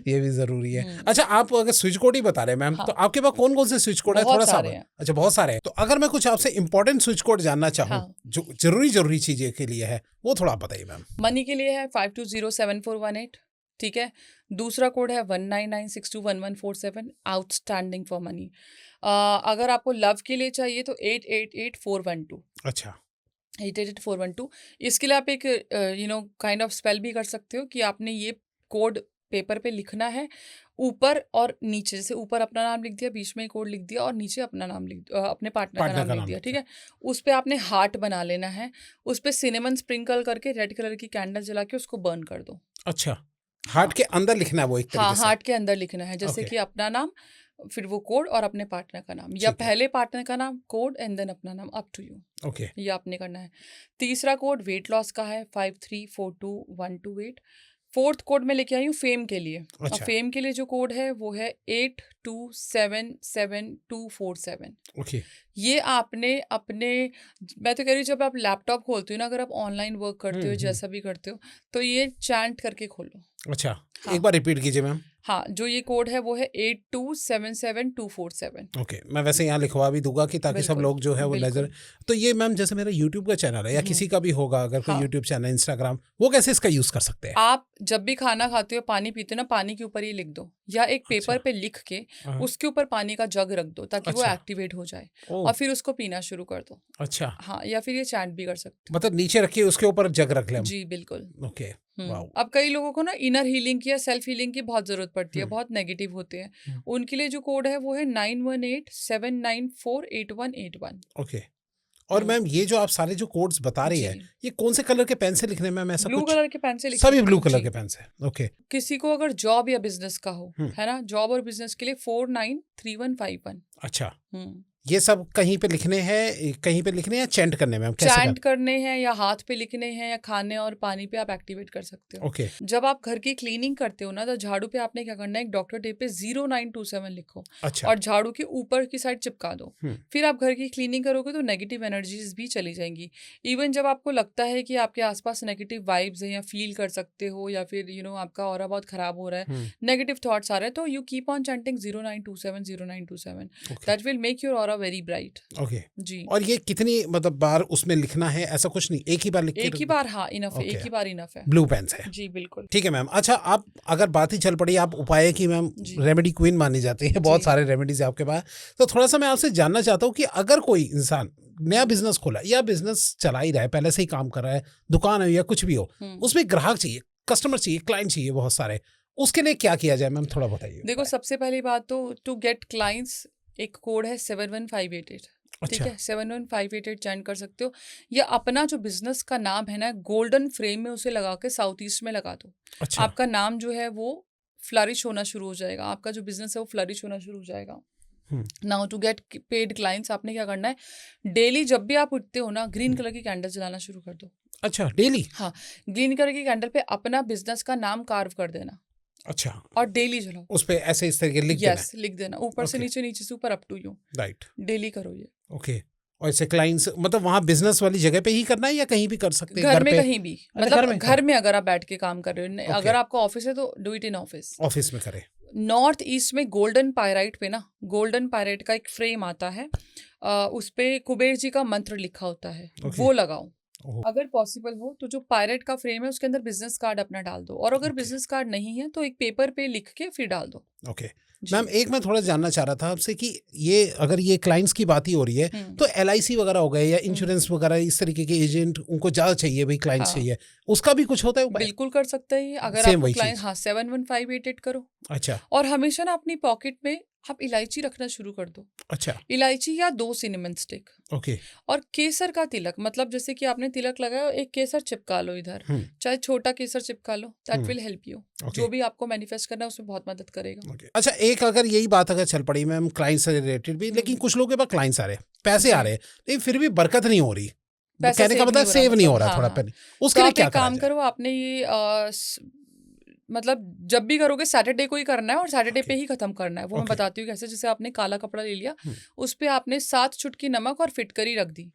ये भी जरूरी है। अच्छा, आप अगर स्विच कोड ही बता रहे हैं मैम, हाँ, तो आपके पास कौन कौन से स्विच कोड है? बहुत थोड़ा सा सारे हैं। अच्छा, बहुत सारे हैं। तो अगर मैं कुछ आपसे इंपॉर्टेंट स्विच कोड जानना चाहूँ, हाँ, जो जरूरी चीजें के लिए है, वो थोड़ा आप बताइए मैम। मनी के लिए है 520741 ठीक है। दूसरा कोड है 199621147, आउटस्टैंडिंग फॉर मनी। अगर आपको लव के लिए चाहिए तो 888412। अच्छा। 888412। इसके लिए आप एक काइंड ऑफ स्पेल भी कर सकते हो कि आपने ये कोड पेपर पे लिखना है, ऊपर और नीचे। जैसे ऊपर अपना नाम लिख दिया, बीच में कोड लिख दिया और नीचे अपना नाम अपने पार्टनर का नाम लिख दिया, ठीक है। उस पे आपने हार्ट बना लेना है, उस पे सिनेमन स्प्रिंकल करके रेड कलर की कैंडल जला के उसको बर्न कर दो। अच्छा, हार्ट के अंदर लिखना है वो एक हाँ, तरीके से? हार्ट के अंदर लिखना है, जैसे ओके। कि अपना नाम, फिर वो कोड और अपने पार्टनर का नाम, या ठीक है। पहले पार्टनर का नाम, कोड एंड देन अपना नाम, अप टू यू। ओके। ये आपने करना है। तीसरा कोड वेट लॉस का है 5342 128। फोर्थ कोड में लेके आई हूँ फेम के लिए। और अच्छा। फेम के लिए जो कोड है वो है 82777247। ओके। ये आपने अपने, मैं तो कह रही हूँ जब आप लैपटॉप खोलते हो ना, अगर आप ऑनलाइन वर्क करते हो, जैसा भी करते हो, तो ये चैंट करके खोलो। अच्छा, हाँ। एक बार रिपीट कीजिए मैम। हाँ, जो ये कोड है वो है 82777247। ओके, मैं वैसे यहाँ लिखवा भी दूंगा कि ताकि सब बिल्कुल, लोग जो है वो बिल्कुल। नजर। तो ये मैम जैसे मेरा यूट्यूब का चैनल है या किसी का भी होगा, अगर कोई हाँ। यूट्यूब चैनल, इंस्टाग्राम, वो कैसे इसका यूज कर सकते हैं? आप जब भी खाना खाते हो, पानी पीते हो ना, पानी के ऊपर ही लिख दो, या एक पेपर अच्छा। पे लिख के हाँ। उसके ऊपर पानी का जग रख दो ताकि वो अच्छा। एक्टिवेट हो जाए, ओ, और फिर उसको पीना शुरू कर दो। अच्छा, हाँ, या फिर ये चैंट भी कर सकते मतलब नीचे रखिए, उसके ऊपर जग रख ले हो। हम। जी बिल्कुल। ओके। वाओ। अब कई लोगों को ना इनर हीलिंग की या सेल्फ हीलिंग की बहुत जरूरत पड़ती है, हम्म। बहुत नेगेटिव होते हैं, हम्म। उनके लिए जो कोड है वो है 9187948181। ओके। और मैम ये जो आप सारे जो कोड्स बता रही है, जी, ये कौन से कलर के पेन से लिखने में? मैम ऐसा ब्लू कुछ? कलर के पेन से लिख सभी सकते ब्लू हो। कलर जी, के पेन से? ओके। किसी को अगर जॉब या बिजनेस का हो, हम्म। है ना, जॉब और बिजनेस के लिए 493151। अच्छा, हम्म ये सब कहीं पे लिखने हैं, कहीं पे लिखने हैं, चैंट करने में? हम कैसे चैंट करने हैं या हाथ पे लिखने हैं या खाने और पानी पे आप एक्टिवेट कर सकते हो। ओके। जब आप घर की क्लीनिंग करते हो ना, तो झाड़ू पे आपने क्या करना है, एक डॉक्टर टेप पे 0927 लिखो अच्छा। और झाड़ू के ऊपर की साइड चिपका दो। हम्म। फिर आप घर की क्लीनिंग करोगे तो नेगेटिव एनर्जीज भी चली जाएंगी। इवन जब आपको लगता है कि आपके आसपास नेगेटिव वाइब्स हैं, या फील कर सकते हो, या फिर आपका ऑरा बहुत खराब हो रहा है, नेगेटिव थॉट्स आ रहे हैं, तो you keep on chanting 0927 0927। Okay. That will make your aura aura very bright. Okay. जी। और ये कितनी मतलब बार उसमें लिखना है, ऐसा कुछ नहीं, एक ही बार लिख के एक ही बार, हाँ इनफ है, Okay. एक ही बार इनफ है। ब्लू पेन से? जी बिल्कुल। ठीक है मैम। अच्छा, आप अगर बात ही चल पड़ी, आप उपाय की मैम जी। रेमेडी क्वीन मानी जाती है, बहुत जी। सारे रेमेडीज है आपके पास, तो थोड़ा सा मैं आपसे जानना चाहता हूँ कि अगर कोई इंसान नया बिजनेस खोला या बिजनेस चला ही रहा है, पहले से ही काम कर रहा है, दुकान है या कुछ भी हो, उसमें ग्राहक चाहिए, कस्टमर चाहिए, क्लाइंट चाहिए बहुत सारे, उसके लिए क्या किया जाए मैम, थोड़ा बताइए। देखो सबसे पहली बात तो टू गेट क्लाइंट्स एक कोड है 71588। ठीक है, 71588 ज्वाइन कर सकते हो, या अपना जो बिजनेस का नाम है ना, गोल्डन फ्रेम में उसे लगा के साउथ ईस्ट में लगा दो। अच्छा। आपका नाम जो है वो फ्लरिश होना शुरू हो जाएगा, आपका जो बिजनेस है वो फ्लरिश होना शुरू हो जाएगा। Now to get paid clients, आपने क्या करना है, डेली जब भी आप उठते हो ना, ग्रीन कलर की कैंडल जलाना शुरू कर दो। अच्छा, डेली? हाँ, ग्रीन कलर की कैंडल पे अपना बिजनेस का नाम कार्व कर देना। अच्छा। और डेली जलाओ उस पे ऐसे इस तरीके लिख देना? यस, लिख देना, ऊपर से नीचे, नीचे से ऊपर, up to you. Right. Daily करो ये। ओके। और ऐसे क्लाइंट्स मतलब वहाँ बिजनेस वाली जगह पे ही करना है या कहीं भी कर सकते हैं? घर में पे? कहीं भी, अच्छा, मतलब घर में अगर आप बैठ के काम कर रहे हो, Okay. अगर आपका ऑफिस है तो do it in office. Office में करें। नॉर्थ ईस्ट में गोल्डन पायराइट पे ना, गोल्डन पायराइट का एक फ्रेम आता है, उस पे कुबेर जी का मंत्र लिखा होता है, Okay. वो लगाओ। ओह। अगर पॉसिबल हो तो जो पायरेट का फ्रेम है उसके अंदर बिजनेस कार्ड अपना डाल दो, और अगर Okay. बिजनेस कार्ड नहीं है तो एक पेपर पे लिख के फिर डाल दो। ओके। जी। मैम एक मैं थोड़ा जानना चाह रहा था आपसे कि ये अगर ये क्लाइंट्स की बात ही हो रही है, तो LIC वगैरह हो गए या इंश्योरेंस वगैरह, इस तरीके के एजेंट उनको ज्यादा चाहिए भाई, क्लाइंट्स हाँ। चाहिए, उसका भी कुछ होता है उपाय? बिल्कुल कर सकते हैं, अगर Same आपको वही क्लाइंट, चीज। हाँ 71588 करो। अच्छा। और हमेशा ना अपनी पॉकेट में आप इलायची रखना शुरू कर दो। अच्छा। इलायची या 2 सिनेमन स्टिक। ओके। और केसर का तिलक, मतलब जैसे कि आपने तिलक लगाया, एक केसर चिपका लो इधर, चाहे छोटा केसर चिपका लो, दैट विल हेल्प यू। जो भी आपको मैनिफेस्ट करना है उसमें बहुत मदद करेगा। अच्छा, एक अगर यही बात अगर चल पड़ी मैम, क्लाइंट से रिलेटेड भी, लेकिन कुछ लोगों के पास क्लाइंट्स आ रहे हैं, पैसे आ रहे हैं, लेकिन फिर भी बरकत नहीं हो रही, पैसा कहने का मतलब सेव नहीं हो रहा, थोड़ा पैसे, उसके तो लिए आप क्या एक करा काम जाए? करो, आपने ये मतलब जब भी करोगे सैटरडे को ही करना है, और सैटरडे पे ही खत्म करना है। वो मैं बताती हूँ कैसे। जैसे आपने काला कपड़ा ले लिया, उस पे आपने 7 चुटकी नमक और फिटकरी रख दी,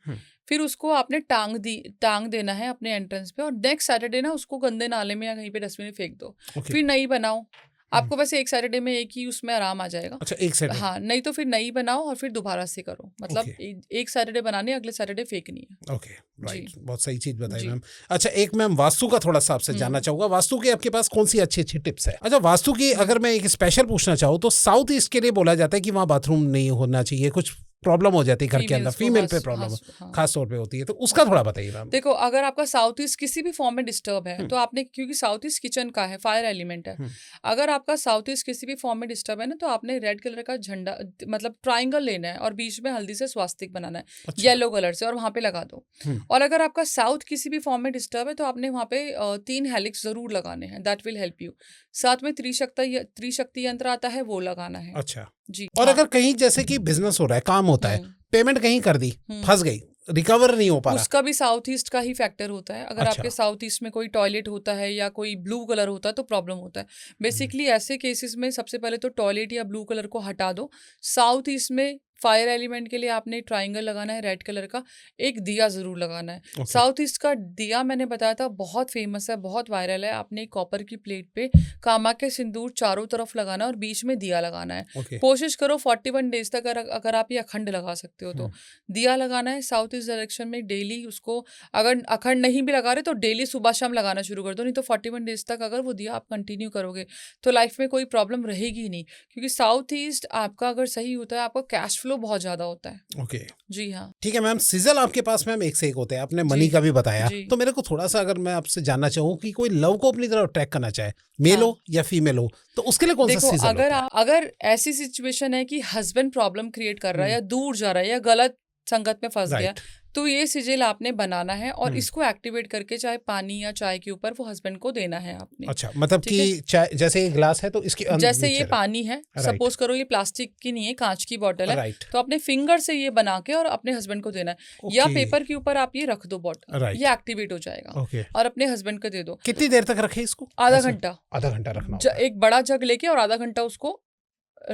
फिर उसको आपने टांग देना है अपने एंट्रेंस पे, और नेक्स्ट सैटरडे ना उसको गंदे नाले में या कहीं पे डस्टबिन में फेंक दो। फिर नई बनाओ, आपको वैसे एक सैटरडे में एक ही उसमें आराम आ जाएगा। अच्छा, एक सैटरडे? हाँ, नहीं तो फिर नई बनाओ और फिर दोबारा से करो, मतलब एक सैटरडे बनानी है, अगले सैटरडे फेंकनी है। ओके, राइट, बहुत सही चीज बताई मैम। अच्छा, एक मैम वास्तु का थोड़ा सा आपसे जानना चाहूंगा, वास्तु की आपके पास कौन सी अच्छी अच्छी टिप्स है? अच्छा, वास्तु की अगर मैं एक स्पेशल पूछना चाहूँ तो साउथ ईस्ट के लिए बोला जाता है कि वहाँ बाथरूम नहीं होना चाहिए, कुछ प्रॉब्लम हो जाती है घर के अंदर, फीमेल पे प्रॉब्लम खास तौर पे होती है, तो उसका थोड़ा बताइए मैम। देखो, अगर आपका साउथ ईस्ट किसी भी फॉर्म में डिस्टर्ब है तो आपने, क्योंकि साउथ ईस्ट किचन का है, फायर एलिमेंट है, अगर आपका साउथ ईस्ट किसी भी फॉर्म में डिस्टर्ब है ना, तो आपने रेड कलर का झंडा, मतलब ट्राइंगल लेना है और बीच में हल्दी से स्वास्तिक बनाना है, येलो कलर से, और वहां पे लगा दो। और अगर आपका साउथ किसी भी फॉर्म में डिस्टर्ब है तो आपने वहां पे 3 हेलिक्स जरूर लगाने हैं, दैट विल हेल्प यू। साथ में त्रिशक्ति यंत्र आता है, वो लगाना है। अच्छा जी। और अगर कहीं जैसे कि बिजनेस हो रहा है, काम होता है, पेमेंट कहीं कर दी, फंस गई, रिकवर नहीं हो पा रहा, उसका भी साउथ ईस्ट का ही फैक्टर होता है। अगर आपके साउथ ईस्ट में कोई टॉयलेट होता है या कोई ब्लू कलर होता है तो प्रॉब्लम होता है। बेसिकली ऐसे केसेस में सबसे पहले तो टॉयलेट या ब्लू कलर को हटा दो। साउथ ईस्ट में फायर एलिमेंट के लिए आपने ट्राइंगल लगाना है रेड कलर का, एक दिया जरूर लगाना है। साउथ ईस्ट का दिया मैंने बताया था बहुत फेमस है, बहुत वायरल है। आपने कॉपर की प्लेट पे कामा के सिंदूर चारों तरफ लगाना है और बीच में दिया लगाना है। कोशिश करो 41 डेज तक, अगर आप ये अखंड लगा सकते हो तो दिया लगाना है साउथ ईस्ट डायरेक्शन में डेली। उसको अगर अखंड नहीं भी लगा रहे तो डेली सुबह शाम लगाना शुरू कर दो, नहीं तो 41 डेज तक अगर वो दिया आप कंटिन्यू करोगे तो लाइफ में कोई प्रॉब्लम रहेगी ही नहीं। क्योंकि साउथ ईस्ट आपका अगर सही होता है, आपका कैश फ्लो बहुत ज्यादा होता है। ओके, जी हाँ, ठीक है मैम। सिजल आपके पास मैम एक से एक होते हैं, आपने मनी का भी बताया, तो मेरे को थोड़ा सा अगर मैं आपसे जानना चाहूँ कि कोई लव को अपनी तरफ अट्रैक्ट करना चाहे, मेल हो या फीमेल हो, तो उसके लिए कौन सा सिजल होता है? अगर ऐसी सिचुएशन है कि हस्बैंड प्रॉब्लम क्रिएट कर रहा है या दूर जा रहा है या गलत संगत में फंस गया, तो ये सिजिल आपने बनाना है और इसको एक्टिवेट करके चाहे पानी या चाय के ऊपर वो हस्बैंड को देना है आपने। अच्छा, मतलब कि चाय जैसे एक ग्लास है तो इसके जैसे ये पानी है, सपोज करो ये प्लास्टिक की नहीं है, कांच की बोतल है, तो अपने फिंगर से ये बना के और अपने हस्बैंड को देना है, या पेपर के ऊपर आप ये रख दो बॉटल, ये एक्टिवेट हो जाएगा और अपने हस्बैंड को दे दो। कितनी देर तक रखे इसको? आधा घंटा। आधा घंटा रखना। एक बड़ा जग लेके और आधा घंटा उसको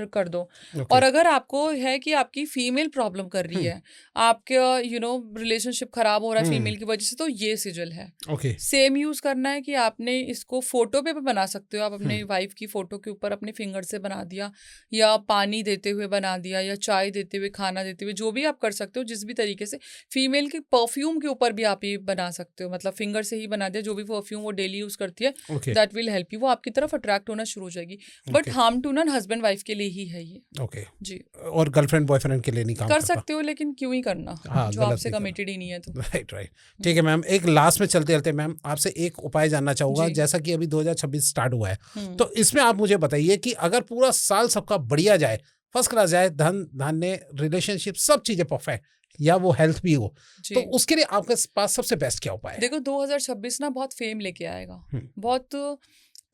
कर दो। ओके और अगर आपको है कि आपकी फीमेल प्रॉब्लम कर रही है, आपका रिलेशनशिप खराब हो रहा है फीमेल की वजह से, तो ये सिजल है। ओके सेम यूज करना है कि आपने इसको फोटो पे भी बना सकते हो, आप अपने वाइफ की फोटो के ऊपर अपने फिंगर से बना दिया, या पानी देते हुए बना दिया, या चाय देते हुए, खाना देते हुए, जो भी आप कर सकते हो जिस भी तरीके से। फीमेल की परफ्यूम के ऊपर भी आप ये बना सकते हो, मतलब फिंगर से ही बना दिया, जो भी परफ्यूम वो डेली यूज करती है, okay that will help you, वो आपकी तरफ अट्रैक्ट होना शुरू हो जाएगी। But Okay. Harm to none husband wife के लिए ही है ये। ओके जी, और गर्लफ्रेंड बॉयफ्रेंड के लिए नहीं काम कर करता। सकते हो, लेकिन क्यों ही करना हाँ, जो गलत आपसे नहीं करना। कमिटेड ही नहीं है तो। राइट राइट ठीक है मैम, एक लास्ट में चलते चलते मैम आपसे एक उपाय जानना चाहूंगा। जी। जैसा कि अभी 2026 स्टार्ट हुआ है, हम्म, तो इसमें आप मुझे बताइए कि अगर पूरा साल सबका बढ़िया जाए, फर्स्ट क्लास जाए, धन धान्य रिलेशनशिप सब चीजें परफेक्ट, या वो हेल्थ भी हो, जी। तो उसके लिए आपके पास सबसे बेस्ट क्या उपाय है? देखो 2026 ना बहुत फेम लेके आएगा, हम्म। बहुत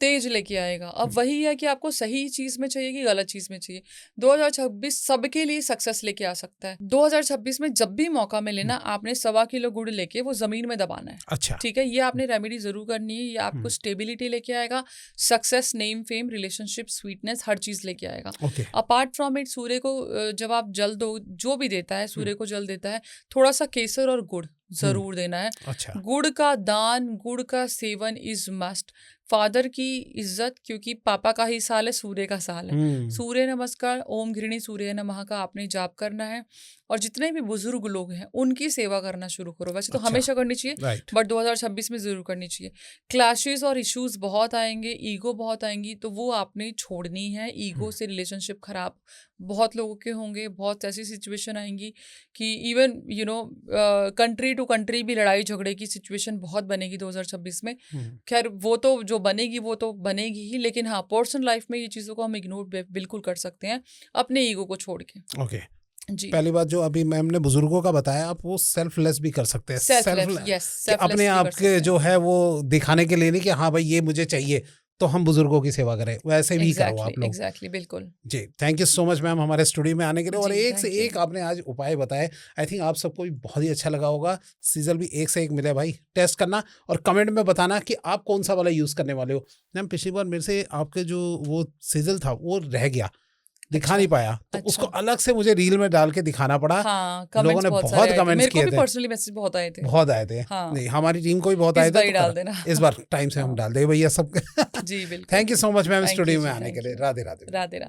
तेज लेके आएगा। अब वही है कि आपको सही चीज में चाहिए कि गलत चीज में चाहिए। 2026 सबके लिए सक्सेस लेके आ सकता है। 2026 में जब भी मौका मिले ना, आपने 1.25 किलो गुड़ लेके वो जमीन में दबाना है। अच्छा ठीक है, ये आपने रेमेडी जरूर करनी है। ये आपको स्टेबिलिटी लेके आएगा, success, name, fame, relationship, sweetness, हर चीज लेके आएगा। ओके अपार्ट फ्रॉम इट, सूर्य को जब आप जल दो, जो भी देता है सूर्य को जल देता है, थोड़ा सा केसर और गुड़ जरूर देना है। अच्छा गुड़ का दान, गुड़ का सेवन इज मस्ट। फादर की इज्जत, क्योंकि पापा का ही साल है, सूर्य का साल है। सूर्य नमस्कार, ओम घृणी सूर्य नमः का आपने जाप करना है। और जितने भी बुजुर्ग लोग हैं उनकी सेवा करना शुरू करो। वैसे तो अच्छा, हमेशा करनी चाहिए, राइट बट 2026 में जरूर करनी चाहिए। क्लैशेस और इश्यूज बहुत आएंगे, ईगो बहुत आएंगी, तो वो आपने छोड़नी है। ईगो से रिलेशनशिप खराब बहुत लोगों के होंगे। बहुत ऐसी सिचुएशन आएंगी कि इवन कंट्री टू कंट्री भी लड़ाई झगड़े की सिचुएशन बहुत बनेगी 2026 में। खैर वो तो जो बनेगी वो तो बनेगी ही, लेकिन हाँ, पर्सनल लाइफ में ये चीज़ों को हम इग्नोर बिल्कुल कर सकते हैं अपने ईगो को छोड़ के। ओके जी, पहली बात जो अभी मैम ने बुजुर्गों का बताया, आप वो सेल्फलेस भी कर सकते हैं। सेल्फलेस, यस, कि अपने आप के जो है वो दिखाने के लिए नहीं कि हाँ भाई ये मुझे चाहिए तो हम बुजुर्गों की सेवा करें, वैसे भी करो आप लोग। एग्जैक्टली, बिल्कुल। जी thank you so much ma'am हमारे स्टूडियो में आने के लिए, और जी, एक से thank you। एक आपने आज उपाय बताए। आई थिंक आप सबको भी बहुत ही अच्छा लगा होगा। सीजल भी एक से एक मिले भाई, टेस्ट करना और कमेंट में बताना कि आप कौन सा वाला यूज़ करने वाले हो। मैम पिछली बार मेरे से आपके जो वो सीजल था वो रह गया, दिखा अच्छा, नहीं पाया, तो अच्छा। उसको अलग से मुझे रील में डाल के दिखाना पड़ा। हाँ, लोगों कमेंट्स ने बहुत बहुत सारे आए थे। कमेंट्स मेरे को किए भी थे, पर्सनली मैसेज बहुत आए थे। बहुत आए थे। हाँ। नहीं हमारी टीम को भी बहुत आए इस थे, बार ही तो डाल देना। इस बार टाइम से हम हाँ। डाल देंगे भैया सबके। जी, बिल्कुल। Thank you so much ma'am Thank studio you में जी, आने के thank लिए। you। राधे राधे। राधे राधे।